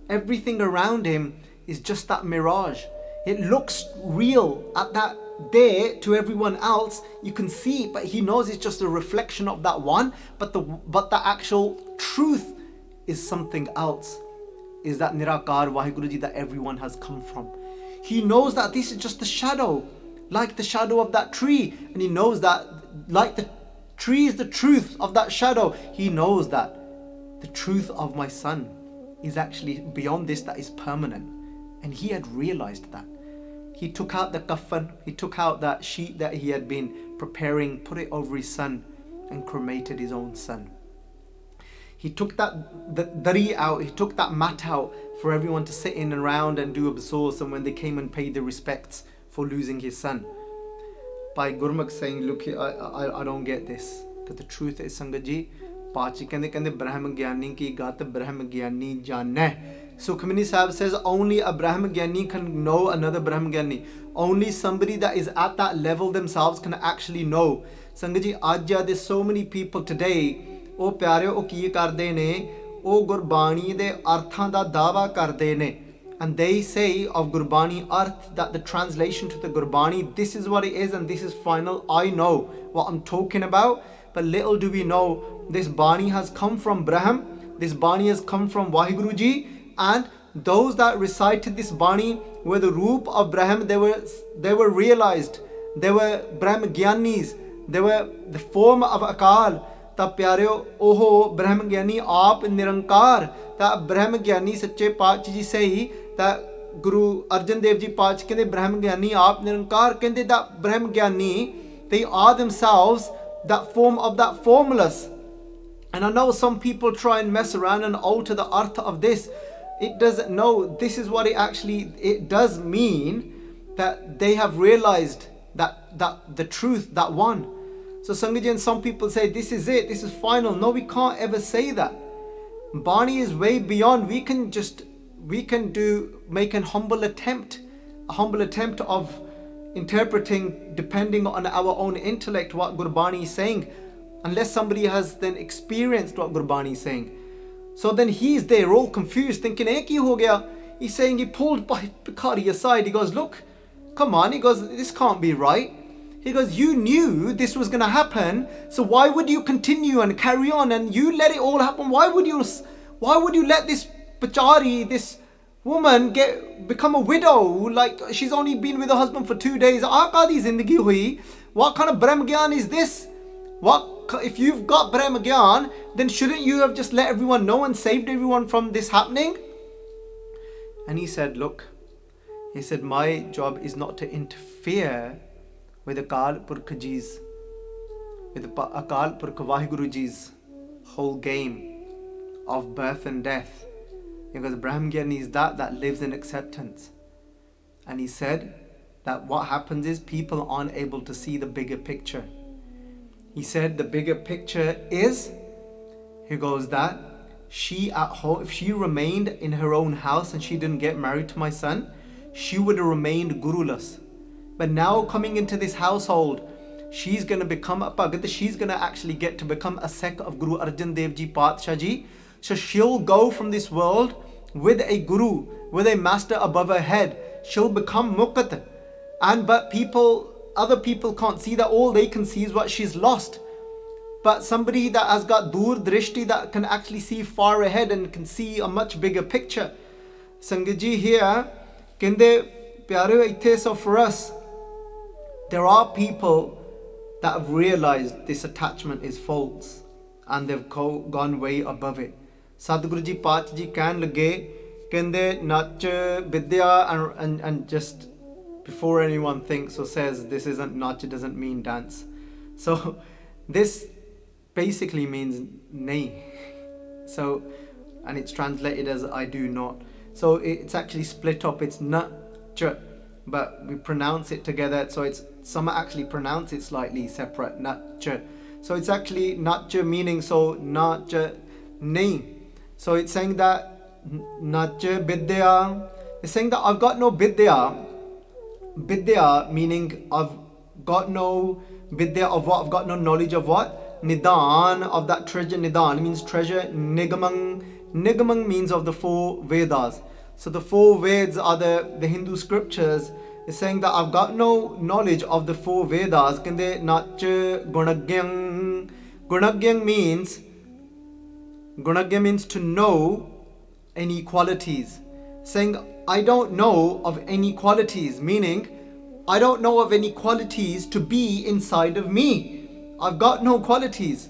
everything around him is just that mirage. It looks real at that there to everyone else. You can see, but he knows it's just a reflection of that one. But the actual truth is something else. Is that Nirakar Vaheguru Ji that everyone has come from. He knows that this is just the shadow, like the shadow of that tree. And he knows that like the tree is the truth of that shadow. He knows that the truth of my son is actually beyond this, that is permanent. And he had realized that. He took out the kaffan, he took out that sheet that he had been preparing, put it over his son, and cremated his own son. He took the dari out, he took that mat out for everyone to sit in and around and do absorbs, and when they came and paid the respects for losing his son. Bhai Gurmukh saying, look, I don't get this. But the truth is, Sangat ji, Pachi kende Brahma Gyani ki gat Brahma Gyani janeh. Sukhmani Sahib says only a Brahma Gyani can know another Brahma Gyani. Only somebody that is at that level themselves can actually know. Sangat ji, ajja there's so many people today, ਉਹ ਪਿਆਰਿਓ ਉਹ ਕੀ ਕਰਦੇ ਨੇ, ਉਹ ਗੁਰਬਾਣੀ ਦੇ ਅਰਥਾਂ ਦਾ ਦਾਵਾ ਕਰਦੇ ਨੇ. And they say of Gurbani Arth that the translation to the Gurbani, this is what it is and this is final. I know what I'm talking about, but little do we know this Bani has come from Brahm, this Bani has come from Vaheguru Ji, and those that recited this Bani were the Roop of Brahm. They were realized, they were Brahm Gyanis, they were the form of Akal. ਤਾਂ ਪਿਆਰਿਓ ਉਹ ਬ੍ਰਹਮ ਗਿਆਨੀ ਆਪ ਨਿਰੰਕਾਰ. ਤਾਂ ਬ੍ਰਹਮ ਗਿਆਨੀ ਸੱਚੇ ਪਾਤਸ਼ਾਹ ਜੀ ਸਹੀ, ਤਾਂ ਗੁਰੂ ਅਰਜਨ ਦੇਵ ਜੀ ਪਾਤਸ਼ਾਹ ਕਹਿੰਦੇ ਬ੍ਰਹਮ ਗਿਆਨੀ ਆਪ ਨਿਰੰਕਾਰ. ਕਹਿੰਦੇ that ਬ੍ਰਹਮ ਗਿਆਨੀ, they are themselves that form of that formless. And I know some people try and mess around and alter the artha of this. It doesn't know. This is what it does mean, that they have realized that the truth, that one. So Sangat ji, and some people say this is it, this is final. No, we can't ever say that. Bani is way beyond. We can make a humble attempt of interpreting depending on our own intellect what Gurbani is saying, unless somebody has then experienced what Gurbani is saying. So then he's there all confused, thinking, "Eh, ki ho gaya?" He's saying, he pulled Bhai Bhikhari aside. He goes, "Look, come on." He goes, "This can't be right." He goes, "You knew this was going to happen, so why would you continue and carry on and you let it all happen? Why would you let this Pachari, this woman become a widow? Like, she's only been with her husband for 2 days. Aakadi zindagi hui. What kind of Brahm Gyan is this? If you've got Brahm Gyan, then shouldn't you have just let everyone know and saved everyone from this happening?" And he said, "Look," he said, "my job is not to interfere with Akal Purkh Ji's, with Akal Purkh Vaheguru Ji's whole game of birth and death. Because Brahm Gyan is that lives in acceptance." And he said that what happens is people aren't able to see the bigger picture. He said the bigger picture is, he goes, that she at home, if she remained in her own house and she didn't get married to my son, she would have remained guruless. But now coming into this household, she's going to become a Bhagat, she's going to actually get to become a Sikh of Guru Arjan Dev Ji Patsha Ji. So she'll go from this world with a guru, with a master above her head. She'll become muqat. But other people can't see that. All they can see is what she's lost. But somebody that has got dur drishti, that can actually see far ahead and can see a much bigger picture. Sangat ji here, kende pyare ithe, so for us, there are people that have realized this attachment is false and they've gone way above it. Sadhguru ji Paat ji can lage, kende nach vidya, and just before anyone thinks or says this isn't nach, it doesn't mean dance. So this basically means nahi. So, and it's translated as I do not. So it's actually split up. It's nach, but we pronounce it together. So it's, some actually pronounce it slightly separate, nach. So it's actually nach meaning, so nach nahi. So it's saying that nach vidya, it's saying that I've got no vidya. Vidya meaning I've got no vidya of what? I've got no knowledge of what? Nidan, of that treasure. Nidan means treasure. Nigamang means of the 4 Vedas. So the 4 Veds are the Hindu scriptures. It's saying that I've got no knowledge of the 4 Vedas. Kende nach gunagyang. Gunagyang means to know any qualities. Saying I don't know of any qualities, meaning I don't know of any qualities to be inside of me. I've got no qualities.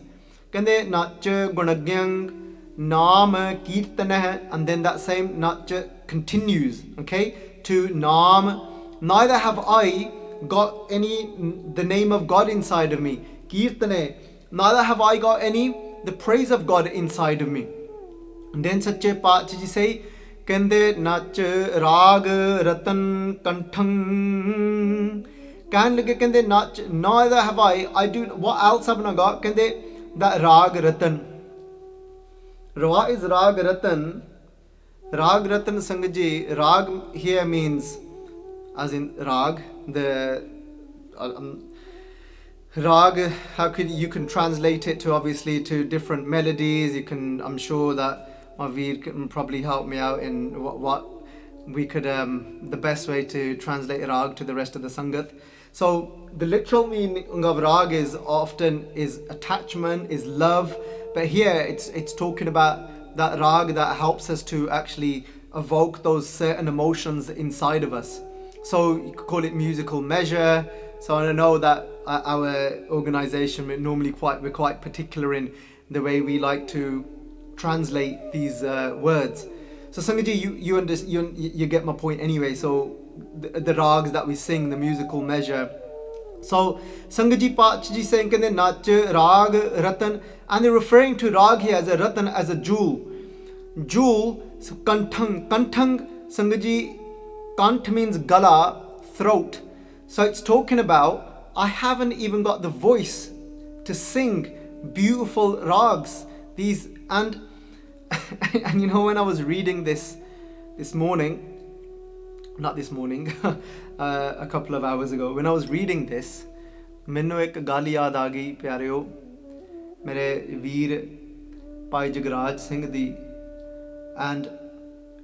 Kende nach gunagyang naam kirtanah, and then that same nach continues, okay, to naam. Neither have I got the name of God inside of me. Kirtane, neither have I got the praise of God inside of me. And then Sache Paat ji say, kende nach rag ratan kanthang. Can lage kende nach, neither have I do, what else have I got? Kende that rag ratan. What is rag ratan? Rag ratan Sangaji, rag here means, as in rag, the rag, how could you can translate it to, obviously, to different melodies. You can, I'm sure that Maveer can probably help me out in what we could, the best way to translate rag to the rest of the Sangat. So the literal meaning of rag is attachment, is love, but here it's talking about that rag that helps us to actually evoke those certain emotions inside of us. So you could call it musical measure. So I know that our organization, we're quite particular in the way we like to translate these words. So Sangaji, you get my point anyway. So the rags that we sing, the musical measure. So Sangaji Paatji saying kende nach rag ratan, and they're referring to rag here as a ratan, as a jewel. Jewel, so kanthang Sangaji, kant means gala, throat. So it's talking about, I haven't even got the voice to sing beautiful rags. These, and you know, when I was reading this morning, not this morning, a couple of hours ago, when I was reading this, ਮੈਨੂੰ ਇੱਕ ਗੱਲ ਯਾਦ ਆ ਗਈ ਪਿਆਰਿਓ, ਮੇਰੇ ਵੀਰ ਭਾਈ ਜਗਰਾਜ ਸਿੰਘ ਦੀ, and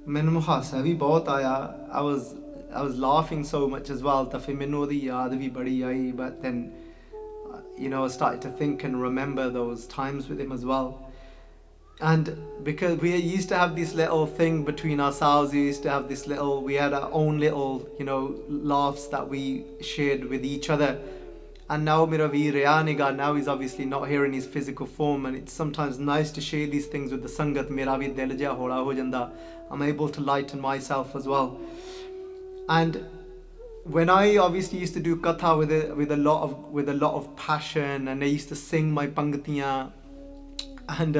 ਮੈਨੂੰ ਹਾਸਾ ਵੀ ਬਹੁਤ ਆਇਆ. I was laughing so much as well, ਤਾਂ ਫਿਰ ਮੈਨੂੰ ਉਹਦੀ ਯਾਦ ਵੀ ਬੜੀ ਆਈ. But then I started to think and remember those times with him as well. And because we used to have this little thing between ourselves, we had our own little laughs that we shared with each other. And now mera veer reha niga, now he's obviously not here in his physical form, and it's sometimes nice to share these things with the sangat. Mera bhi dil jiha hola ho janda, I'm able to lighten myself as well. And when I obviously used to do katha with a lot of passion, and I used to sing my pangtiyan, and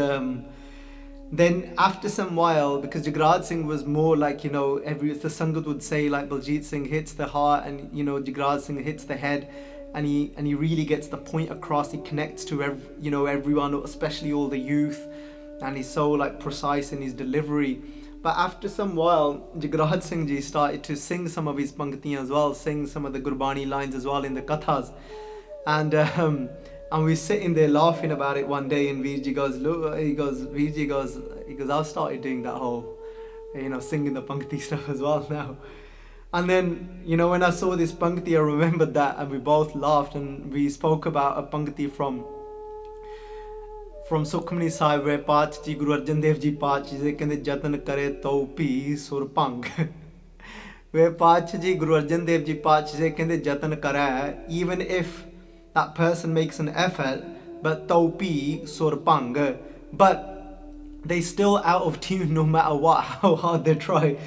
then after some while, because Jagraj Singh was more like, the Sangat would say, like, Baljit Singh hits the heart, and Jagraj Singh hits the head, and he really gets the point across. He connects to everyone, especially all the youth, and he's so like precise in his delivery. But after some while, Jagraj Singh ji started to sing some of his pangtiyan as well, sing some of the Gurbani lines as well in the kathas, and we sitting there laughing about it one day, and Veerji goes, look, he goes, I've started doing that whole, singing the Pankti stuff as well now. And then, when I saw this Pankti, I remembered that, and we both laughed, and we spoke about a Pankti from Sukhmani Sahib, where Paach Ji, Guru Arjan Dev Ji Paach Ji kende jatan kare to pi sur bhang. Where Paach Ji, Guru Arjan Dev Ji Paach Ji kende jatan kare, even if that person makes an effort, but taupi sur bhang, but they still out of tune no matter what, how hard they try.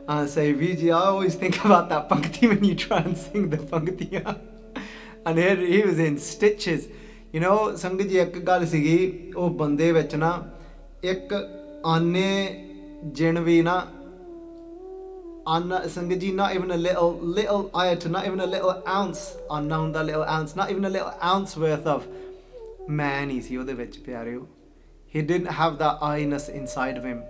And I say, Viji, I always think about that Pankti when you try and sing the Pankti. And he was in stitches. Sangat ji ek gal sigi, oh bande vich na ek ane jin vi na, Sangat ji, not even a little ayat, not even a little ounce, unknown that little ounce, not even a little ounce worth of man is he ode vich pyareo. He didn't have that I-ness inside of him.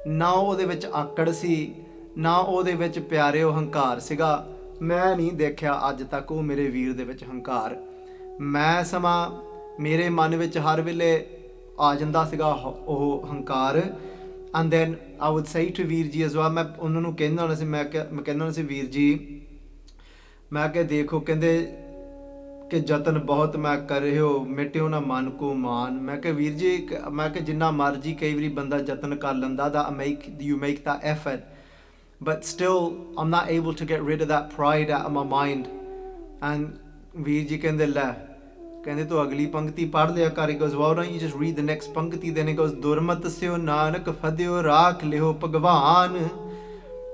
Na ode vich akad si, ਨਾ ਉਹਦੇ ਵਿੱਚ ਪਿਆਰਿਓ ਹੰਕਾਰ ਸੀਗਾ. ਮੈਂ ਨਹੀਂ ਦੇਖਿਆ ਅੱਜ ਤੱਕ ਉਹ ਮੇਰੇ ਵੀਰ ਦੇ ਵਿੱਚ ਹੰਕਾਰ. ਮੈਂ ਸਮਾਂ ਮੇਰੇ ਮਨ ਵਿੱਚ ਹਰ ਵੇਲੇ ਆ ਜਾਂਦਾ ਸੀਗਾ ਉਹ ਹੰਕਾਰ. And then I would say to ਵੀਰ ਜੀ as well, ਮੈਂ ਉਹਨਾਂ ਨੂੰ ਕਹਿੰਦਾ ਹੁੰਦਾ ਸੀ, ਮੈਂ ਕਹਿੰਦਾ ਹੁੰਦਾ ਸੀ, ਵੀਰ ਜੀ ਮੈਂ ਕਿ ਦੇਖੋ, ਕਹਿੰਦੇ ਕਿ ਯਤਨ ਬਹੁਤ ਮੈਂ ਕਰ ਰਹੇ ਹੋ, ਮਿਟਿਓ ਨਾ ਮਨ ਕੋ ਮਾਨ. ਮੈਂ ਕਿ ਵੀਰ ਜੀ, ਮੈਂ ਕਿ ਜਿੰਨਾ ਮਰਜੀ ਕਈ ਵਾਰੀ ਬੰਦਾ ਯਤਨ ਕਰ ਲੈਂਦਾ, ਦਾ you make that effort, but still I'm not able to get rid of that pride out of my mind. And Veer ji kende le, kende tu agli pankti pad liya kar. He goes, why don't you just read the next pankti? Then he goes, durmat seo nanak fadeo rakh leho bhagwan.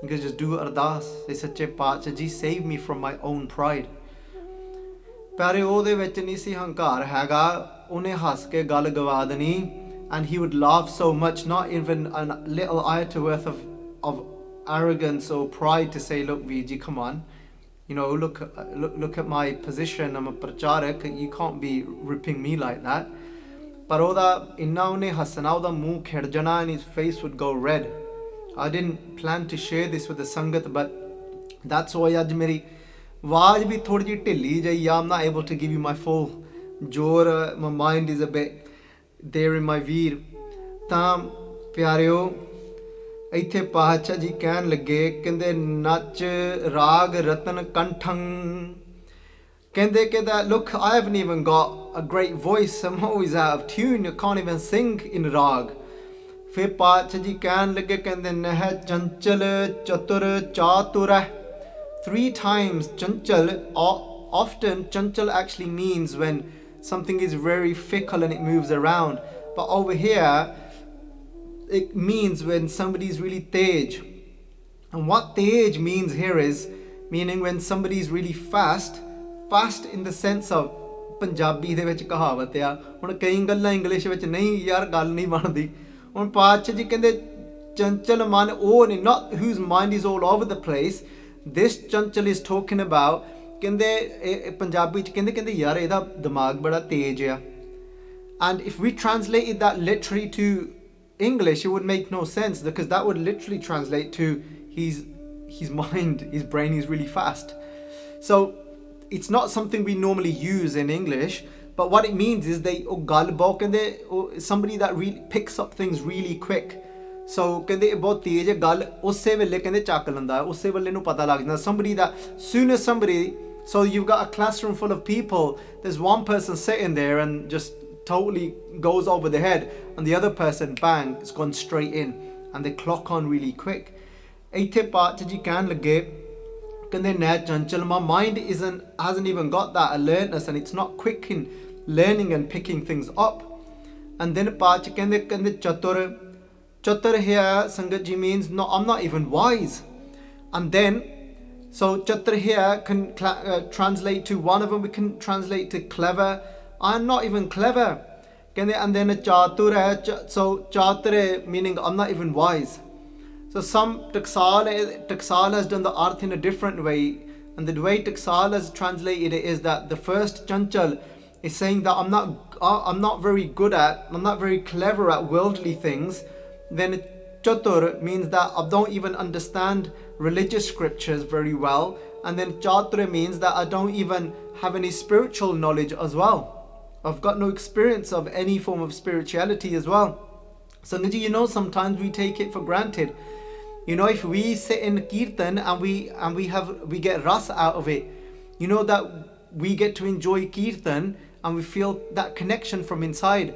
He goes, just do ardas, say sache paatshah ji, save me from my own pride. Pyare ਉਹਦੇ ਵਿੱਚ ਨਹੀਂ ਸੀ ਹੰਕਾਰ ਹੈਗਾ, ਉਹਨੇ ਹੱਸ ਕੇ ਗੱਲ ਗਵਾ ਦੇਣੀ. And he would laugh so much, not even a little ayat worth of arrogance or pride to say, look Viji, come on, look at my position, I'm a pracharak, you can't be ripping me like that. But ਉਹਦਾ ਇੰਨਾ ਉਹਨੇ ਹੱਸਣਾ, ਉਹਦਾ ਮੂੰਹ ਖਿੜ ਜਾਣਾ, and his face would go red. I didn't plan to share this with the sangat, but that's why ਅੱਜ ਮੇਰੀ ਆਵਾਜ਼ ਵੀ ਥੋੜੀ ਜਿਹੀ ਢਿੱਲੀ ਜਿਹੀ ਆ. I'm not able to give you my full ਜੋਰ, my mind is a bit there in my veer. ਤਾਂ ਪਿਆਰਿਓ, ਇੱਥੇ ਪਾਤਸ਼ਾਹ ਜੀ ਕਹਿਣ ਲੱਗੇ, ਕਹਿੰਦੇ ਨੱਚ ਰਾਗ ਰਤਨ ਕੰਠੰ. ਕਹਿੰਦੇ ਕਿ that, look, I haven't even got a great voice, I'm always out of tune, I can't even sing in rag. ਫਿਰ ਪਾਤਸ਼ਾਹ ਜੀ ਕਹਿਣ ਲੱਗੇ, ਕਹਿੰਦੇ ਨਹਿ ਚੰਚਲ ਚਤੁਰ ਚਾਤੁਰ. 3 times chanchal. Often chanchal actually means when something is very fickle and it moves around, but over here it means when somebody is really tej. And what tej means here is meaning when somebody is really fast in the sense of Punjabi ਦੇ ਵਿੱਚ ਕਹਾਵਤ ਆ, ਹੁਣ ਕਈ ਗੱਲਾਂ English ਵਿੱਚ ਨਹੀਂ ਯਾਰ ਗੱਲ ਨਹੀਂ ਬਣਦੀ. ਹੁਣ ਪਾਤਸ਼ਾਹ ਜੀ ਕਹਿੰਦੇ ਚੰਚਲ ਮਨ ਉਹ ਨਹੀਂ, not whose mind is all over the place. This Chanchal is talking about, ਕਹਿੰਦੇ ਪੰਜਾਬੀ ਚ ਕਹਿੰਦੇ ਯਾਰ ਇਹਦਾ ਦਿਮਾਗ ਬੜਾ ਤੇਜ਼ ਆ. And if we translated that literally to English, it would make no sense, because that would literally translate to he's his brain is really fast. So it's not something we normally use in English, but what it means is somebody that really picks up things really quick. So somebody that soon as somebody, so you've got a classroom full of people, there's one person sitting there and just totally goes over the head, and the other person, bang, it's gone straight in, and they clock on really quick. My mind hasn't even got that alertness, and it's not quick in learning and picking things up. And then chatur here, Sangat ji, means no, I'm not even wise. And then so chatur here can translate to, one of them we can translate to clever. I'm not even clever. And then chatur, so chatur meaning I'm not even wise. So some Taksal has done the arth in a different way, and the way Taksal has translated it is that the first Chanchal is saying that I'm not very clever at worldly things. Then Chatur means that I don't even understand religious scriptures very well, and then Chatur means that I don't even have any spiritual knowledge as well. I've got no experience of any form of spirituality as well. So sometimes we take it for granted. If we sit in Kirtan and we get ras out of it, that we get to enjoy Kirtan and we feel that connection from inside.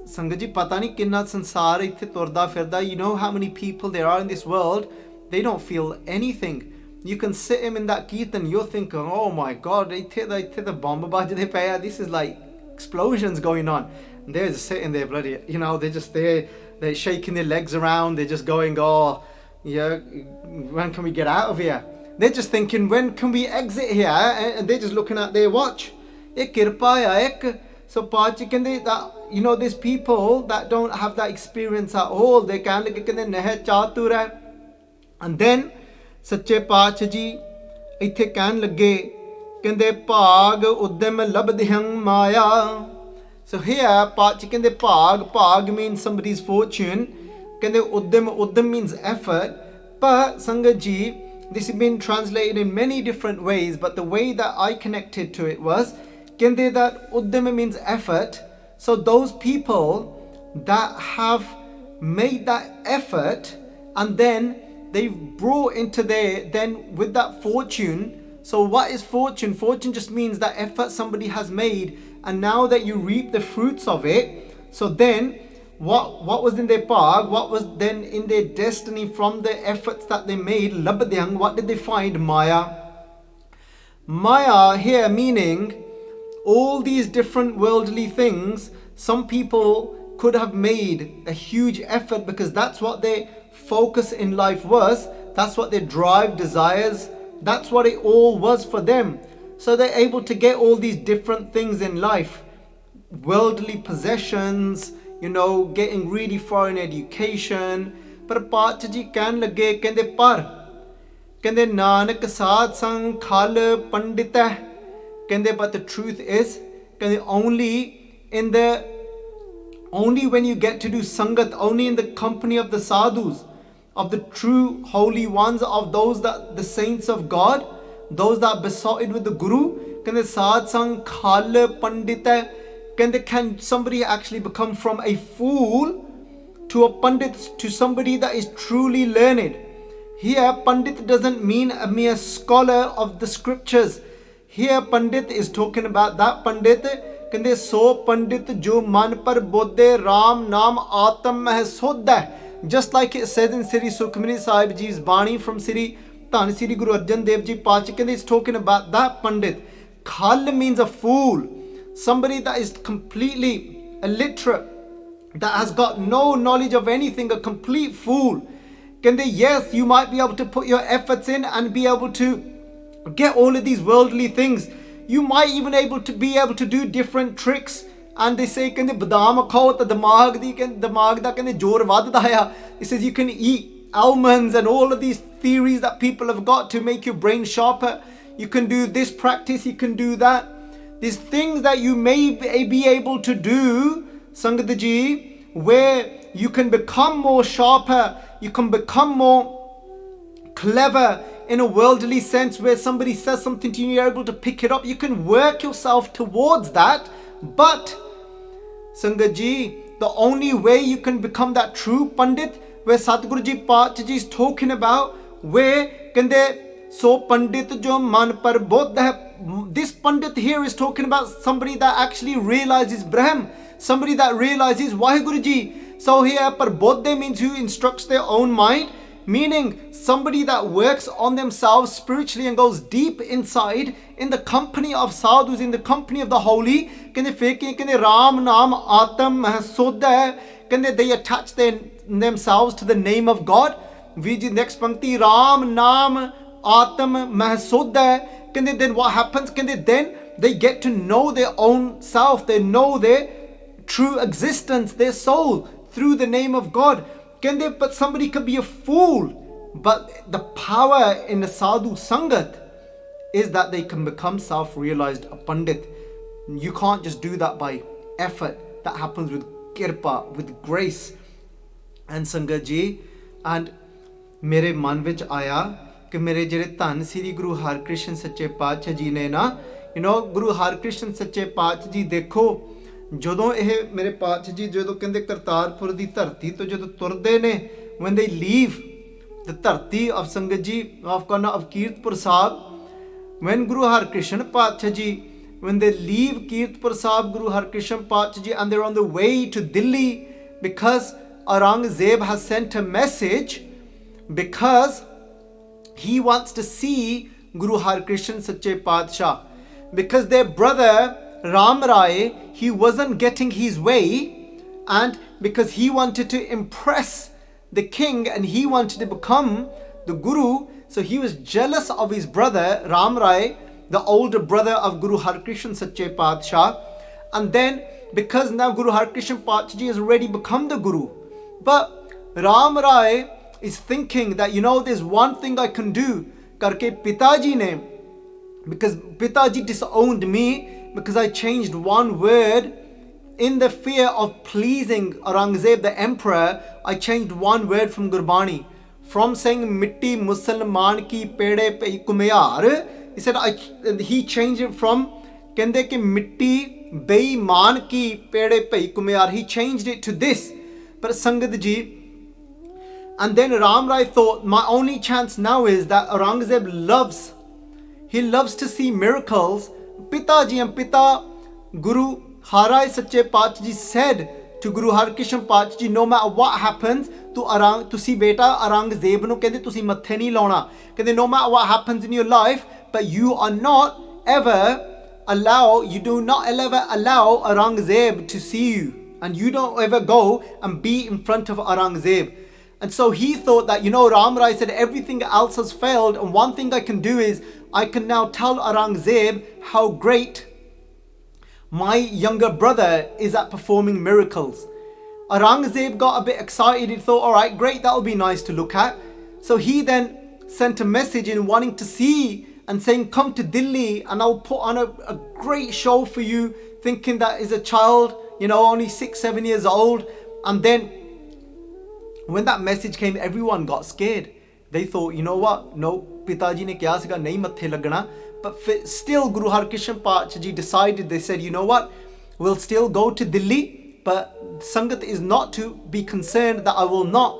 Sangat ji, pata nahi kinna sansar ithe turda firda. How many people there are in this world, they don't feel anything. You can sit him in that Kirtan, you're thinking, oh my God, the bomb bajde paya, this is like explosions going on. And they're just sitting there bloody, they're just there, they're shaking their legs around, they're just going, oh yeah, when can we get out of here? They're just thinking, when can we exit here? And they're just looking at their watch. So that, there's people that don't have that experience at all. They can't look at the chatur. And then Sache Pacha ji ithe can lage kende bhag uddam labdhyang maya. So here Pacha kende bhag means somebody's fortune. Kende uddam means effort. But Sangat ji, this has been translated in many different ways, but the way that I connected to it was kende that uddam means effort. So those people that have made that effort and then they've brought into then with that fortune. So what is fortune? Fortune just means that effort somebody has made, and now that you reap the fruits of it. So then what was in their bag, what was then in their destiny from the efforts that they made, labdhyang, what did they find? Maya. Maya here meaning all these different worldly things. Some people could have made a huge effort because that's what their focus in life was. That's what their drive, desires, that's what it all was for them. So they're able to get all these different things in life. Worldly possessions, getting really far in education. But Pacha ji can lage kende par. Kende Nanak saad sang khal pandita. But the truth is, only when you get to do sangat, only in the company of the sadhus, of the true holy ones, of those that the saints of God, those that are besotted with the Guru, sad sang khal pandita. Can somebody actually become from a fool to a pandit, to somebody that is truly learned? Here, pandit doesn't mean a mere scholar of the scriptures. Here Pandit is talking about that Pandit. Kende so Pandit jo man par bodhe Raam naam atam meh sodha. Just like it says in Sri Sukhmani Sahib Ji's Bani from Sri Dhan Sri Guru Arjan Dev Ji Pacha. Kende is talking about that Pandit. Khal means a fool. Somebody that is completely illiterate, that has got no knowledge of anything, a complete fool. Kende, yes, you might be able to put your efforts in and be able to get all of these worldly things. You might even be able to do different tricks. And they say kende badam khao ta damag da kende jor vadda hai. It says you can eat almonds and all of these theories that people have got to make your brain sharper. You can do this practice, you can do that. These things that you may be able to do, Sangat ji, where you can become more sharper, you can become more clever in a worldly sense where somebody says something to you, you're able to pick it up. You can work yourself towards that. But Sangat Ji, the only way you can become that true Pandit, where Satguru Ji Paatshah Ji is talking about, where kande so Pandit jo man par bodh hai. This Pandit here is talking about somebody that actually realizes Brahm, somebody that realizes Vaheguru Ji. So here par bodhe means who instructs their own mind, meaning somebody that works on themselves spiritually and goes deep inside in the company of sadhus, in the company of the holy. Kande Raam Naam Atam Mahasodha, they attach themselves to the name of God. Viji next pankti, Raam Naam Atam Mahasodha. Then what happens? Then they get to know their own self, they know their true existence, their soul through the name of God. But somebody could be a fool, but the power in the sadhu sangat is that they can become self-realized, a pandit. You can't just do that by effort. That happens with kirpa, with grace. And Sangat Ji, and mere man vich aaya कि मेरे जेरे धन श्री गुरु हरकृष्ण सच्चे पातशाह जी ने ना, गुरु हरकृष्ण सच्चे पातशाह जी देखो, ਜਦੋਂ ਇਹ ਮੇਰੇ ਪਾਤਸ਼ਾਹ ਜੀ ਜਦੋਂ ਕਹਿੰਦੇ ਕਰਤਾਰਪੁਰ ਦੀ ਧਰਤੀ ਤੋਂ ਜਦੋਂ ਤੁਰਦੇ ਨੇ, when they leave the ਧਰਤੀ of Sangat Ji of Kirtpur Sahib, when Guru Harkrishna Paatshah Ji, when they leave Kirtpur Sahib, Guru Harkrishna Paatshah Ji, and they're on the way to Delhi, because Aurangzeb has sent a message, because he wants to see Guru Harkrishna Sache Paatshah, because their brother Ram Rai, he wasn't getting his way, and because he wanted to impress the king and he wanted to become the Guru, so he was jealous of his brother Ram Rai, the older brother of Guru Harkrishna Sache Paatshah. And then because now Guru Harkrishna Paatshah Ji has already become the Guru, but Ram Rai is thinking that there's one thing I can do karke Pitaji ne, because Pitaji disowned me because I changed one word in the fear of pleasing Aurangzeb the emperor. I changed one word from Gurbani, from saying mitti Musalman ki pede pe kumyar, he said he changed it from kende ki mitti beiman ki pede pe kumyar, he changed it to this. But Sangat Ji, and then Ram Rai thought, my only chance now is that Aurangzeb loves to see miracles. Pitaji and Pita Guru Harai Sache Paatshah Ji said to Guru Harkrishna Paatshah Ji, no matter what happens, to see beta Aurangzeb no kehde tusi mathe nahi launa, kehde no matter what happens in your life, but you do not ever allow Aurangzeb to see you, and you don't ever go and be in front of Aurangzeb. And so he thought that, Ram Rai said everything else has failed, and one thing I can do is I can now tell Aurangzeb how great my younger brother is at performing miracles. Aurangzeb got a bit excited. He thought, all right, great, that'll be nice to look at. So he then sent a message in wanting to see and saying, come to Delhi and I'll put on a great show for you, thinking that is a child, only 6-7 years old. And then when that message came, everyone got scared. They thought, you know what? No, Pitaji ne kya siga nahi mathe lagna. But still Guru Harkrishna Paatshah Ji decided, they said, you know what? We'll still go to Delhi, but Sangat is not to be concerned that I will not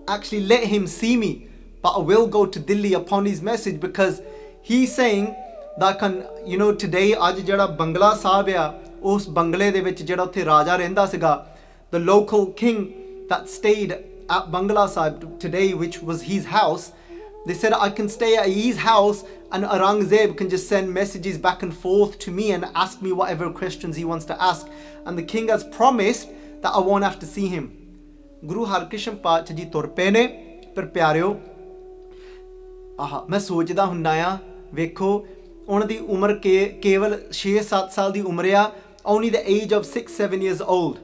actually let him see me, but I will go to Delhi upon his message, because he's saying that today aj jada Bangla Sahib ya, us Bangle de vich jada utthe raja rehanda siga, the local king that stayed at Bangla Sahib today, which was his house, they said I can stay at his house and Aurangzeb can just send messages back and forth to me and ask me whatever questions he wants to ask, and the king has promised that I won't have to see him. Guru Harkrishna Paatshah Ji tur pe ne, par pyareo, मैं सोचदा हुन्ना आ, वेखो उन्हां दी उम्र केवल 6-7 साल दी उम्र आ, only the age of 6-7 years old.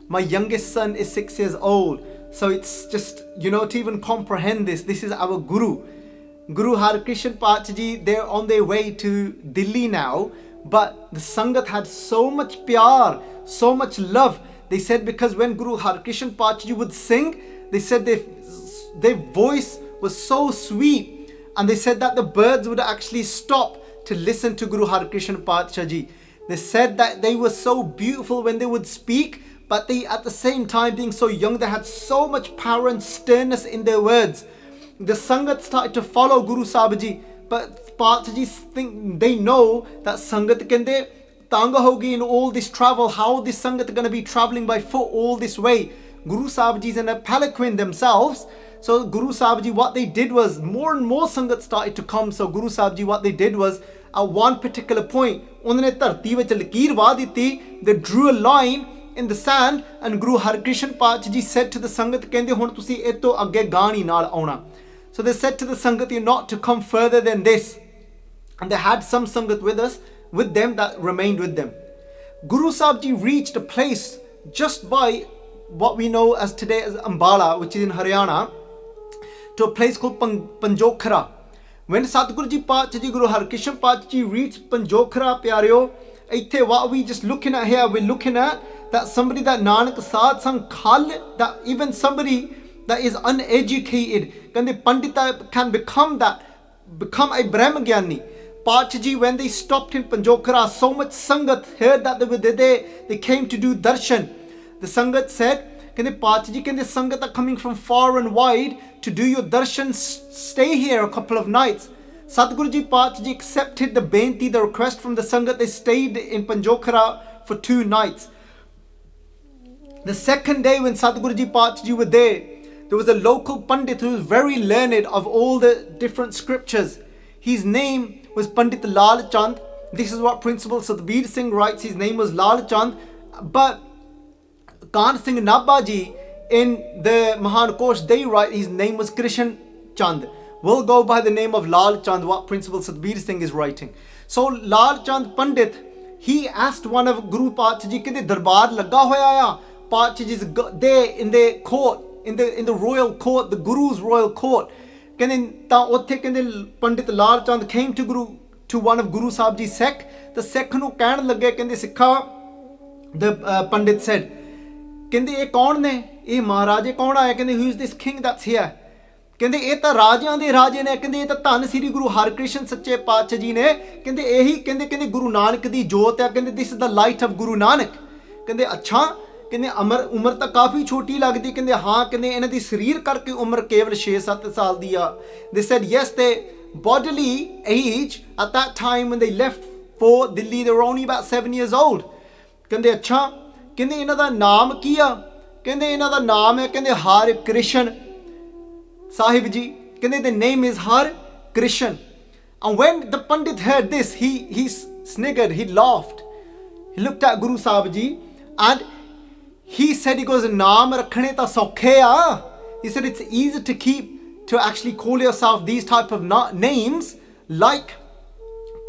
My youngest son is 6 years old. So it's just, to even comprehend this is our Guru. Guru Harkrishna Paatshah Ji, they're on their way to Delhi now, but the Sangat had so much pyar, so much love. They said because when Guru Harkrishna Paatshah Ji would sing, they said their voice was so sweet. And they said that the birds would actually stop to listen to Guru Harkrishan Patsha Ji. They said that they were so beautiful when they would speak, but they, at the same time, being so young, they had so much power and sternness in their words. The Sangat started to follow Guru Sahib Ji, but Patsha Ji think they know that Sangat kende tanga hogi in all this travel. How this Sangat going to be traveling by foot all this way? Guru Sahib Ji is in a palanquin themselves. So Guru Sahib Ji, what they did was, more and more Sangat started to come. So Guru Sahib Ji, what they did was, at one particular point, they drew a line in the sand, and Guru Harkrishan Patsha Ji said to the Sangat, so they said to the Sangat, you're not to come further than this. And they had some Sangat with them that remained with them. Guru Sahib Ji reached a place just by what we know as today as Ambala, which is in Haryana, to a place called Panjokhara. When Satguru Ji Patsha Ji, Guru Harkrishan Patsha Ji reached Panjokhara, Pyareo, what we just looking at here, we're looking at that somebody that Nanak Saad Sang Khal, that even somebody that is uneducated, Pandita can become a Brahmagyani. Patsha Ji, when they stopped in Panjokhara, so much Sangat heard that they were there, they came to do darshan. The Sangat said, Patsha Ji, the Sangat are coming from far and wide to do your darshan, stay here a couple of nights. Satguru Ji Patsha Ji accepted the benti, the request from the Sangat. They stayed in Panjokhara for 2 nights. The second day when Satguru Ji Patsha Ji were there was a local Pandit who was very learned of all the different scriptures. His name was Pandit Lal Chand. This is what Principal Satbir Singh writes. His name was Lal Chand. But Khan Singh Nabha Ji in the Mahan Kosh, they write his name was Krishan Chand. We'll go by the name of Lal Chand, what Principal Satbir Singh is writing. So Lal Chand Pandit, he asked one of Guru Patsha Ji, kende darbar laga hoya ya? Patsha Ji is there in the court, in the royal court, the Guru's royal court. Kende ta othe kende Pandit Lal Chand came to one of Guru Sahib Ji's Sikh. The Sikh nu kehn lage, kende Sikha, the Pandit said, kende ye kaun ne? Ye Maharaj kaun aaya? Kende who is this king that's here? ਕਹਿੰਦੇ ਇਹ ਤਾਂ ਰਾਜਿਆਂ ਦੇ ਰਾਜੇ ਨੇ ਕਹਿੰਦੇ ਇਹ ਤਾਂ ਧੰਨ ਸ੍ਰੀ ਗੁਰੂ ਹਰਕ੍ਰਿਸ਼ਨ ਸੱਚੇ ਪਾਤਸ਼ਾਹ ਜੀ ਨੇ ਕਹਿੰਦੇ ਇਹੀ ਕਹਿੰਦੇ ਗੁਰੂ ਨਾਨਕ ਦੀ ਜੋਤ ਹੈ ਕਹਿੰਦੇ this is the light of Guru Nanak ਕਹਿੰਦੇ ਅੱਛਾ ਕਹਿੰਦੇ ਉਮਰ ਤਾਂ ਕਾਫੀ ਛੋਟੀ ਲੱਗਦੀ ਕਹਿੰਦੇ ਹਾਂ ਕਹਿੰਦੇ ਇਹਨਾਂ ਦੀ ਸਰੀਰ ਕਰਕੇ ਉਮਰ ਕੇਵਲ 6-7 ਸਾਲ ਦੀ ਆ they said yes they bodily age at that time when they left for Delhi they were only about 7 years old ਕਹਿੰਦੇ ਅੱਛਾ ਕਹਿੰਦੇ ਇਹਨਾਂ ਦਾ ਨਾਮ ਕੀ ਆ ਕਹਿੰਦੇ ਇਹਨਾਂ ਦਾ ਨਾਮ ਹੈ ਕਹਿੰਦੇ Harkrishan Sahib Ji, the name is Har Krishan. And when the Pandit heard this, he sniggered, he laughed. He looked at Guru Sahib Ji and he said, he goes, Naam rakhne ta saukhe ya. He said, it's easy to actually call yourself these type of names like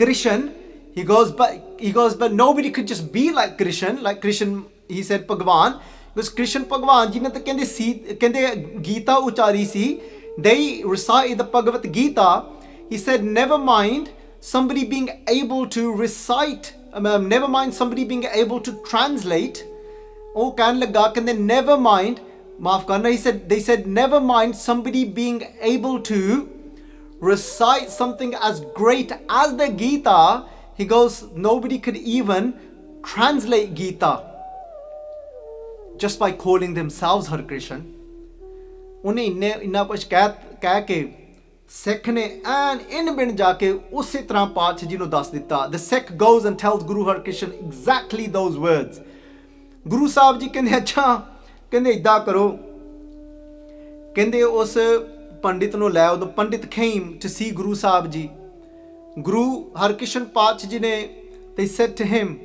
Krishan. He goes, but nobody could just be like Krishan, he said, Bhagwan. Because Krishan Bhagwan ji ne ta kende Gita uchari si. They recited the Bhagavad Gita. He said, never mind somebody being able to recite, never mind somebody being able to translate. Oh, kan laga kende never mind. Maaf karna. They said, never mind somebody being able to recite something as great as the Gita. He goes, nobody could even translate Gita just by calling themselves Har Krishan. उन्हें इन्ना कुछ कह के सिख ने N इन बिन जाके उसी तरह पातशाह जी नूं दस दिता. The Sikh goes and tells Guru Harkrishan exactly those words. Guru Sahib जी कहंदे अच्छा कहंदे इदा करो कहंदे उस पंडित नूं लै आओ. The Pandit came to see Guru Sahib ji. Guru Harkrishan Patsha ji ne, they said to him,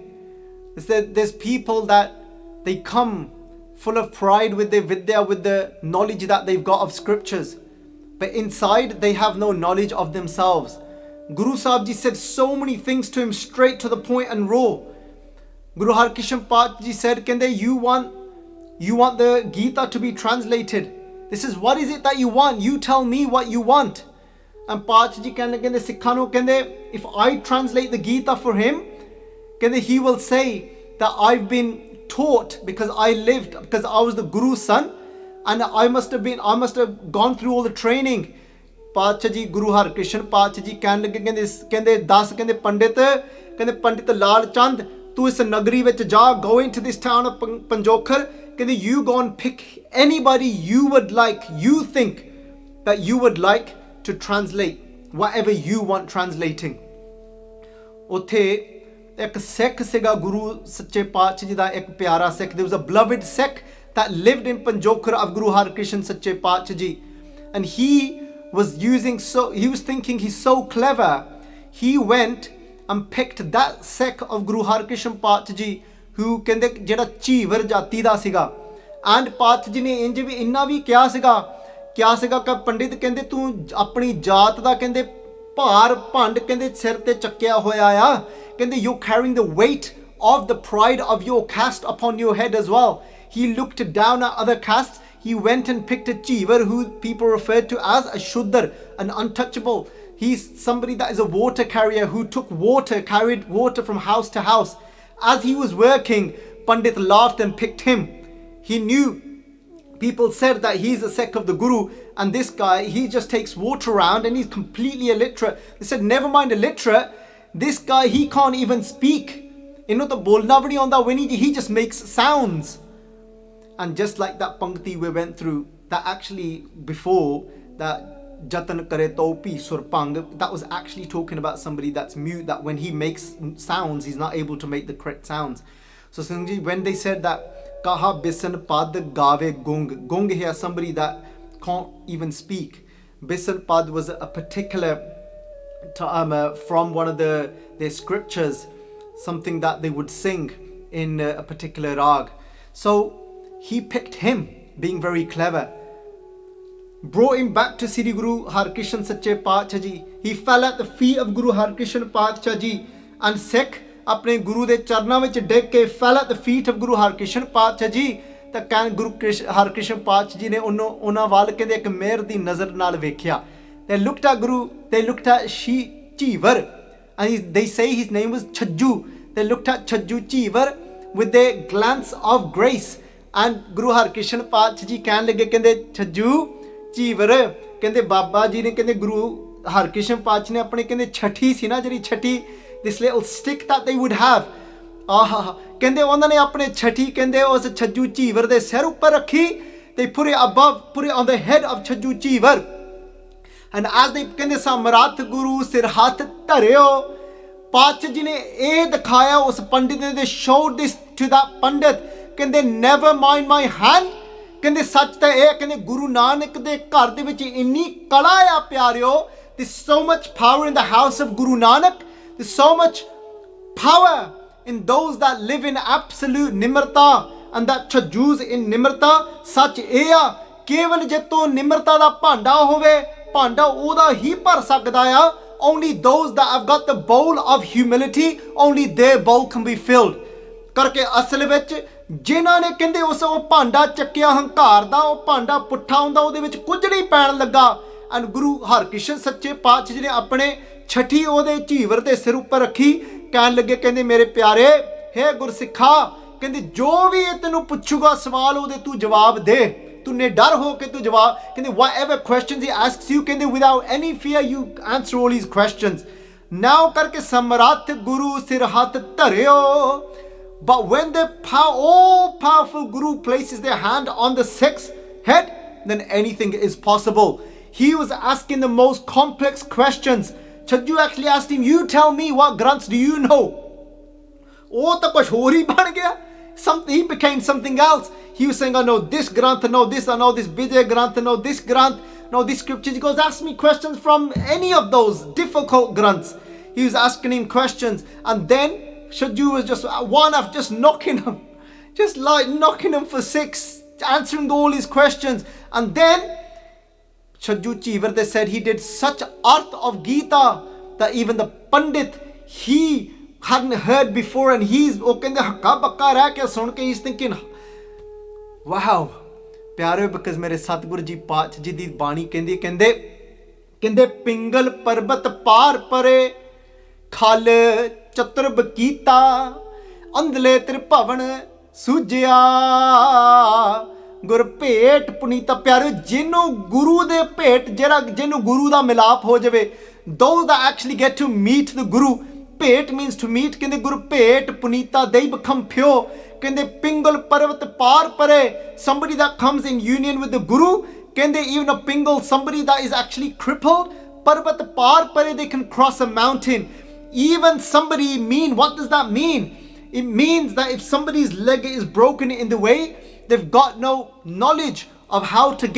they said there's people that they come full of pride with their vidya, with the knowledge that they've got of scriptures, but inside they have no knowledge of themselves. Guru Sahib Ji said so many things to him straight to the point and raw. Guru Harkrishan Patsha Ji said, Kende, you want the Gita to be translated. This is what is it that you want? You tell me what you want. And Patsha Ji kende Sikhano kende, if I translate the Gita for him, kende he will say that I've been taught because I was the Guru's son, and I must have gone through all the training. पातशाह जी गुरु हरकृष्ण पातशाह जी कहन लगे कहंदे 10 कहंदे पंडित लाल चंद तू इस नगरी विच जा, go into this town of Panjokhar, कहंदे you go and pick anybody you would like, you think that you would like to translate whatever you want translating. ਉੱਥੇ ਇੱਕ ਸਿੱਖ ਸੀਗਾ ਗੁਰੂ ਸੱਚੇ ਪਾਤਸ਼ਾਹ ਜੀ ਦਾ ਇੱਕ ਪਿਆਰਾ ਸਿੱਖ, there was a beloved Sikh that lived in Panjokhar of Guru Harkrishan Sache Paatshah Ji, and he was thinking he's so clever, he went and picked that Sikh of Guru Harkrishan Paatshah Ji who ਕਹਿੰਦੇ ਜਿਹੜਾ ਝੀਵਰ ਜਾਤੀ ਦਾ ਸੀਗਾ, and ਪਾਤਸ਼ਾਹ ਜੀ ਨੇ ਇੰਜ ਵੀ ਇੰਨਾ ਵੀ ਕਿਹਾ ਸੀਗਾ ਕਿ ਪੰਡਿਤ ਕਹਿੰਦੇ ਤੂੰ ਆਪਣੀ ਜਾਤ ਦਾ ਕਹਿੰਦੇ ਭਾਰ ਭੰਡ ਕਹਿੰਦੇ ਸਿਰ ਤੇ ਚੱਕਿਆ ਹੋਇਆ ਆ, ਕਹਿੰਦੇ you're carrying the weight of the pride of your caste upon your head as well. He looked down at other castes. He went and picked a Cheevar who people referred to as a Shuddar, an untouchable. He's somebody that is a water carrier who carried water from house to house. As he was working, Pandit laughed and picked him. He knew people said that he's a Sikh of the Guru, and this guy, he just takes water around and he's completely illiterate. They said, never mind illiterate, this guy, he can't even speak. Inno to bolna bhi nahi aunda, when he just makes sounds. And just like that pankti we went through, that actually before that jatan kare topi surpang, that was actually talking about somebody that's mute, that when he makes sounds, he's not able to make the correct sounds. So Singh, when they said that kaha bisan pad gave gung here, somebody that can't even speak. Bisan pad was a particular from one of their scriptures, something that they would sing in a particular rag. So he picked him, being very clever, brought him back to Sri Guru Harkrishan Sache Paatshah Ji. He fell at the feet of Guru Harkrishan Paatshah Ji, and Sikh अपने गुरु दे चरनां विच डिग के fell at the feet of Guru Harkrishan Paatshah Ji. ਤਾਂ ਕਹਿਣ ਗੁਰੂ ਹਰਕ੍ਰਿਸ਼ਨ ਪਾਤਸ਼ਾਹ ਜੀ ਨੇ ਉਹਨਾਂ ਵੱਲ ਕਹਿੰਦੇ ਇੱਕ ਮਿਹਰ ਦੀ ਨਜ਼ਰ ਨਾਲ ਵੇਖਿਆ. They looked at Cheevar, and they say his name was Chajju. They looked at Chajju Cheevar with a glance of grace. And Guru Harkrishan Paatshah Ji ਕਹਿਣ ਲੱਗੇ ਕਹਿੰਦੇ Chajju Cheevar, ਕਹਿੰਦੇ ਬਾਬਾ ਜੀ ਨੇ ਕਹਿੰਦੇ ਗੁਰੂ ਹਰਕ੍ਰਿਸ਼ਨ ਪਾਤਸ਼ਾਹ ਨੇ ਆਪਣੇ ਕਹਿੰਦੇ ਛਠੀ ਸੀ ਨਾ ਜਿਹੜੀ ਛਠੀ, this little stick that they would have, ਕਹਿੰਦੇ ਉਹਨਾਂ ਨੇ ਆਪਣੇ ਛਠੀ ਕਹਿੰਦੇ ਉਸ ਛੱਜੂ ਝੀਵਰ ਦੇ ਸਿਰ ਉੱਪਰ ਰੱਖੀ. they put it on the head of Chhajju Jhivar, and as they ਕਹਿੰਦੇ ਸਮਰੱਥ ਗੁਰੂ ਸਿਰ ਹੱਥ ਧਰਿਓ. ਪਾਤਸ਼ਾਹ ਜੀ ਨੇ ਇਹ ਦਿਖਾਇਆ ਉਸ ਪੰਡਿਤ ਨੇ, they showed this to that pandit, ਕਹਿੰਦੇ never mind my hand, ਕਹਿੰਦੇ ਸੱਚ ਤਾਂ ਇਹ ਕਹਿੰਦੇ ਗੁਰੂ ਨਾਨਕ ਦੇ ਘਰ ਦੇ ਵਿੱਚ ਇੰਨੀ ਕਲਾ ਆ ਪਿਆਰਿਓ, there's so much power in the house of Guru Nanak, there's so much power in those that live in absolute nimrata, and that chajus in nimrata. ਸੱਚ ਇਹ ਆ ਕੇਵਲ ਜੇ ਤੋਂ ਨਿਮਰਤਾ ਦਾ ਭਾਂਡਾ ਹੋਵੇ, ਭਾਂਡਾ ਉਹਦਾ ਹੀ ਭਰ ਸਕਦਾ ਆ. only those that have got the bowl of humility, only their bowl can be filled. ਕਰਕੇ ਅਸਲ ਵਿੱਚ ਜਿਨ੍ਹਾਂ ਨੇ ਕਹਿੰਦੇ ਉਸ ਉਹ ਭਾਂਡਾ ਚੱਕਿਆ ਹੰਕਾਰ ਦਾ, ਉਹ ਭਾਂਡਾ ਪੁੱਠਾ ਹੁੰਦਾ, ਉਹਦੇ ਵਿੱਚ ਕੁਝ ਨਹੀਂ ਪੈਣ ਲੱਗਾ. and ਗੁਰੂ ਹਰਕ੍ਰਿਸ਼ਨ ਸੱਚੇ ਪਾਤਸ਼ਾਹ ਜੀ ਨੇ ਆਪਣੇ ਛਠੀ ਉਹਦੇ ਝੀਵਰ ਦੇ ਸਿਰ ਉੱਪਰ ਰੱਖੀ. ਕਹਿਣ ਲੱਗੇ ਕਹਿੰਦੇ ਮੇਰੇ ਪਿਆਰੇ ਹੈ ਗੁਰਸਿੱਖਾ, ਕਹਿੰਦੇ ਜੋ ਵੀ ਇਹ ਤੈਨੂੰ ਪੁੱਛੂਗਾ ਸਵਾਲ ਉਹਦੇ ਤੂੰ ਜਵਾਬ ਦੇ, ਤੂੰ ਨਿਡਰ ਹੋ ਕੇ ਤੂੰ ਜਵਾਬ, ਕਹਿੰਦੇ whatever questions he asks you, ਕਹਿੰਦੇ without any fear you answer all his questions. now ਕਰਕੇ ਸਮਰੱਥ ਗੁਰੂ ਸਿਰ ਹੱਥ ਧਰਿਓ. but when the all powerful Guru places their hand on the Sikh's head, then anything is possible. He was asking the most complex questions. Chajju actually asked him, you tell me, what granths do you know? Oh, ta kuch hor hi ban gaya. He became something else. He was saying, I know this granth, I know this Bijay granth, I know this granth, I know this scriptures. He goes, ask me questions from any of those difficult granths. He was asking him questions, and then Chajju was just one of just knocking him, just like knocking him for 6, answering all his questions. And then Chajju Cheevar, they said he did such art of Gita that even the Pandit, he hadn't heard before, and he's thinking, wow, pyare, because mere Satguru ji Paatshah ji di bani kende pingal parbat par pare khal chatur bakita andle tir bhavan sujya गुर भेट पुनीता प्यारे जिन्हों गुरु दे भेट जरा जिन्हों गुरु दा मिलाप हो जावे those that actually get to meet the guru भेट means to meet कहंदे गुर भेट पुनीता they become pure कहंदे पिंगल पर्वत पार परे somebody that comes in union with the guru कहंदे even a pingal somebody that is actually crippled पर्वत पार परे they can cross a mountain even somebody mean what does that mean it means that if somebody's leg is broken in the way they've got no knowledge of how to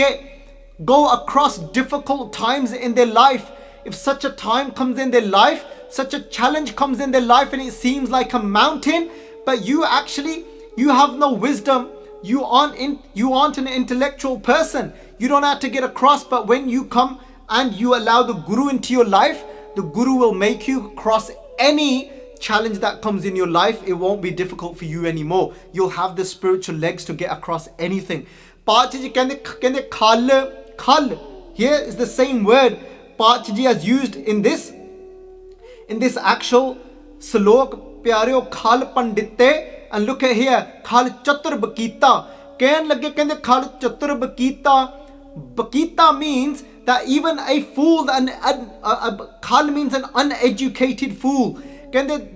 go across difficult times in their life. If such a time comes in their life, such a challenge comes in their life and it seems like a mountain, but you have no wisdom, you aren't an intellectual person, you don't have to get across, but when you come and you allow the Guru into your life, the Guru will make you cross any challenge that comes in your life. It won't be difficult for you anymore. You'll have the spiritual legs to get across anything. Pachaji kende khal. Here is the same word Pachaji has used in this actual salok pyareo khal pandite. And look at here, khal chatur bakita. Kehn lage kende khal chatur bakita. Bakita means that even a fool, khal means an uneducated fool.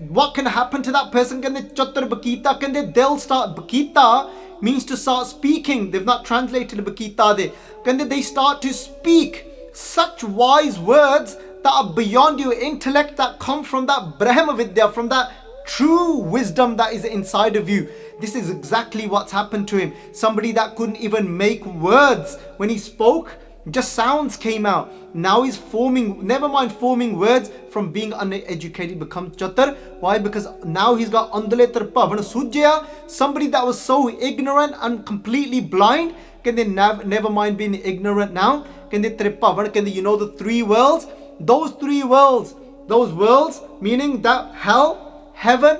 What can happen to that person? Chatur bakita. They'll start. Bakita means to start speaking. They've not translated bakita there. They start to speak such wise words that are beyond your intellect, that come from that Brahma Vidya, from that true wisdom that is inside of you. This is exactly what's happened to him. Somebody that couldn't even make words. When he spoke, just sounds came out. Now he's never mind forming words, from being uneducated become chatur. Why? Because now he's got andale tarpavan sujya. Somebody that was so ignorant and completely blind, can they never mind being ignorant now? Can they tripavan? Can they, you know, the three worlds? Those worlds meaning that hell, heaven,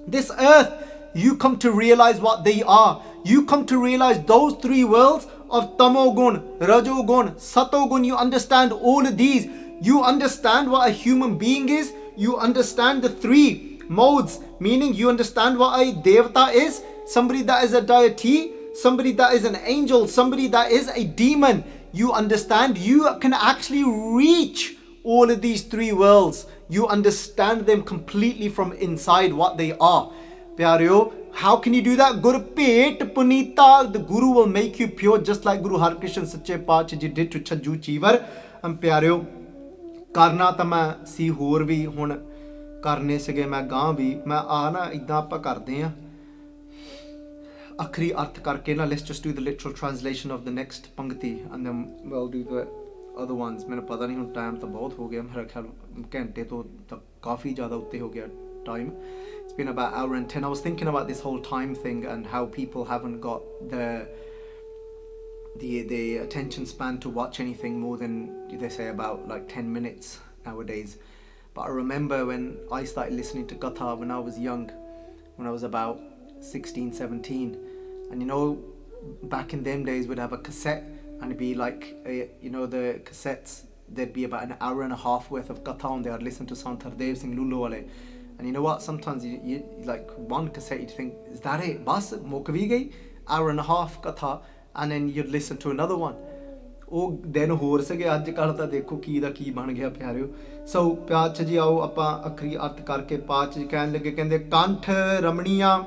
this earth, you come to realize what they are. You come to realize those three worlds of tamogun, rajogun, satogun. You understand all of these. You understand what a human being is. You understand the three modes, meaning you understand what a devata is, somebody that is a deity, somebody that is an angel, somebody that is a demon. You understand, you can actually reach all of these three worlds. You understand them completely from inside what they are. Pyareo, how can you do that? Guru Pet Punita, the Guru will make you pure, just like Guru Harkrishan Sache Paatshah did to Chajju Cheevar. And Pyareo, karna ta main si hor vi hun karne sige main gaah vi main aa na idda aapa karde ha akhri arth karke na. Let's just do the literal translation of the next pankti and then we'll do the other ones. Maine pata nahi hun time to bahut ho gaya, mera khayal ghante to kafi zyada utte ho gaya time. It's been about an hour and 10. I was thinking about this whole time thing and how people haven't got the attention span to watch anything more than, they say, about like 10 minutes nowadays. But I remember when I started listening to Katha when I was young, when I was about 16, 17. And you know, back in them days we'd have a cassette and it'd be like, you know, the cassettes, there'd be about an hour and a half worth of Katha on there. I'd listen to Sant Hardev Singh Lulu wale. And you know what, sometimes you like one cassette, you'd think, is that it? Bas, mokvi gayi? Hour and a half Katha, and then you'd listen to another one. Oh, then hor sage aj kal ta dekho ki da ki ban gaya pyareo. So Paatshah ji aao apa akhri arth karke Paatshah ji kehn lage, kehndे कंठ रमणीया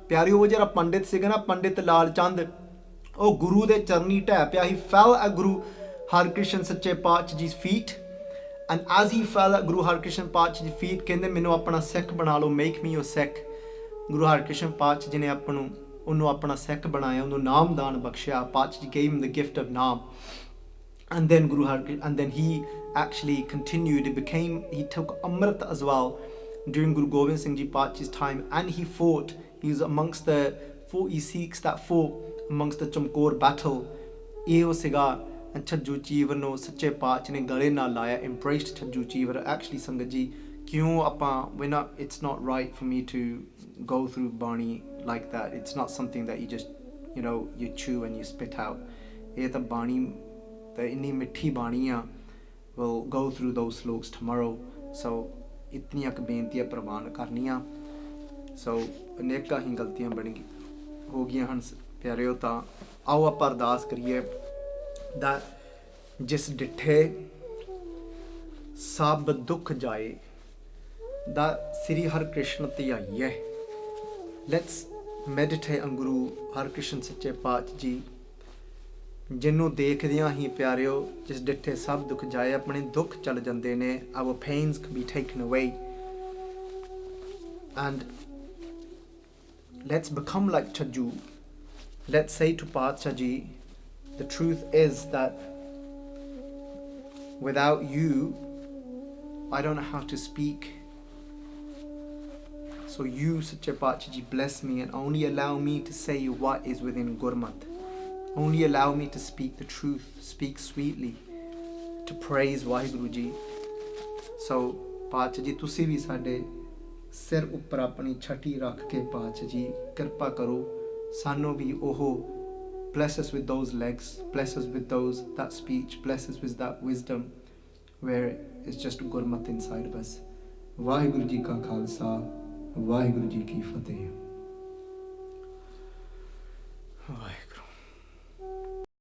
प्यारियो. वो जरा पंडित सीगा ना, पंडित लाल चंद, ओ गुरु दे चरनी ढह पिया. He fell at Guru Harkrishan Sache Paatshah ji's feet. And as he fell at Guru Harkrishan Paatshah ji's feet, कहंदे मैनू अपना सिख बना लो, make me your Sikh. Guru Harkrishan Paatshah ji ने ਉਹਨੂੰ ਆਪਣਾ ਸਿੱਖ ਬਣਾਇਆ, ਉਹਨੂੰ ਨਾਮਦਾਨ ਬਖਸ਼ਿਆ. Paatshah ji gave him the gift of Naam. And then he actually continued. He took Amrit as well during Guru Gobind Singh Ji Paatshah's time, and he fought. He was amongst the 40 Sikhs that fought amongst the Chamkor battle. ਇਹੋ ਸੀਗਾ. And Chajju Cheevar ਨੂੰ ਸੱਚੇ ਪਾਤਸ਼ਾਹ ਨੇ ਗਲੇ ਨਾਲ ਲਾਇਆ, embraced Chajju Cheevar. Actually ਸੰਗਤ ਜੀ, ਕਿਉਂ ਆਪਾਂ it's not right for me to go through Bani like that. It's not something that you just, you know, you chew and you spit out. ਇਹ ਤਾਂ ਬਾਣੀ ਤਾਂ ਇੰਨੀ ਮਿੱਠੀ ਬਾਣੀ ਆ. We'll go through those sloks tomorrow. So ਇਤਨੀਆਂ ਕੁ ਬੇਨਤੀਆਂ ਪ੍ਰਵਾਨ ਕਰਨੀਆਂ. So ਅਨੇਕਾਂ ਹੀ ਗਲਤੀਆਂ ਹੋ ਗਈਆਂ ਹਨ प्यारिओ तां आओ आपां अरदास करिए दा जिस डिठे सब दुख जाए दा श्री हर Krishna धियाइए। Let's meditate on Guru Harkrishan सच्चे पातशाह जी जिन्हों देखदियां ही प्यारिओ जिस डिठे सब दुख जाए, अपने दुख चल जाते ने, our pains can be taken away, and let's become like Chajju. Let's say to Paatshah ji, the truth is that without you I don't know how to speak, so you Sache Paatshah ji bless me and only allow me to say what is within Gurmat. Only allow me to speak the truth, speak sweetly, to praise Vaheguru ji. So Paatshah ji तुसी भी साडे सिर उपर अपनी छठी रख के पातशाह जी कृपा करो, सानू भी ओहो bless us with those legs, bless us with that speech, bless us with that wisdom where it's just Gurmat inside of us. Vaheguru ji ka khalsa, Vaheguru ji ki fateh.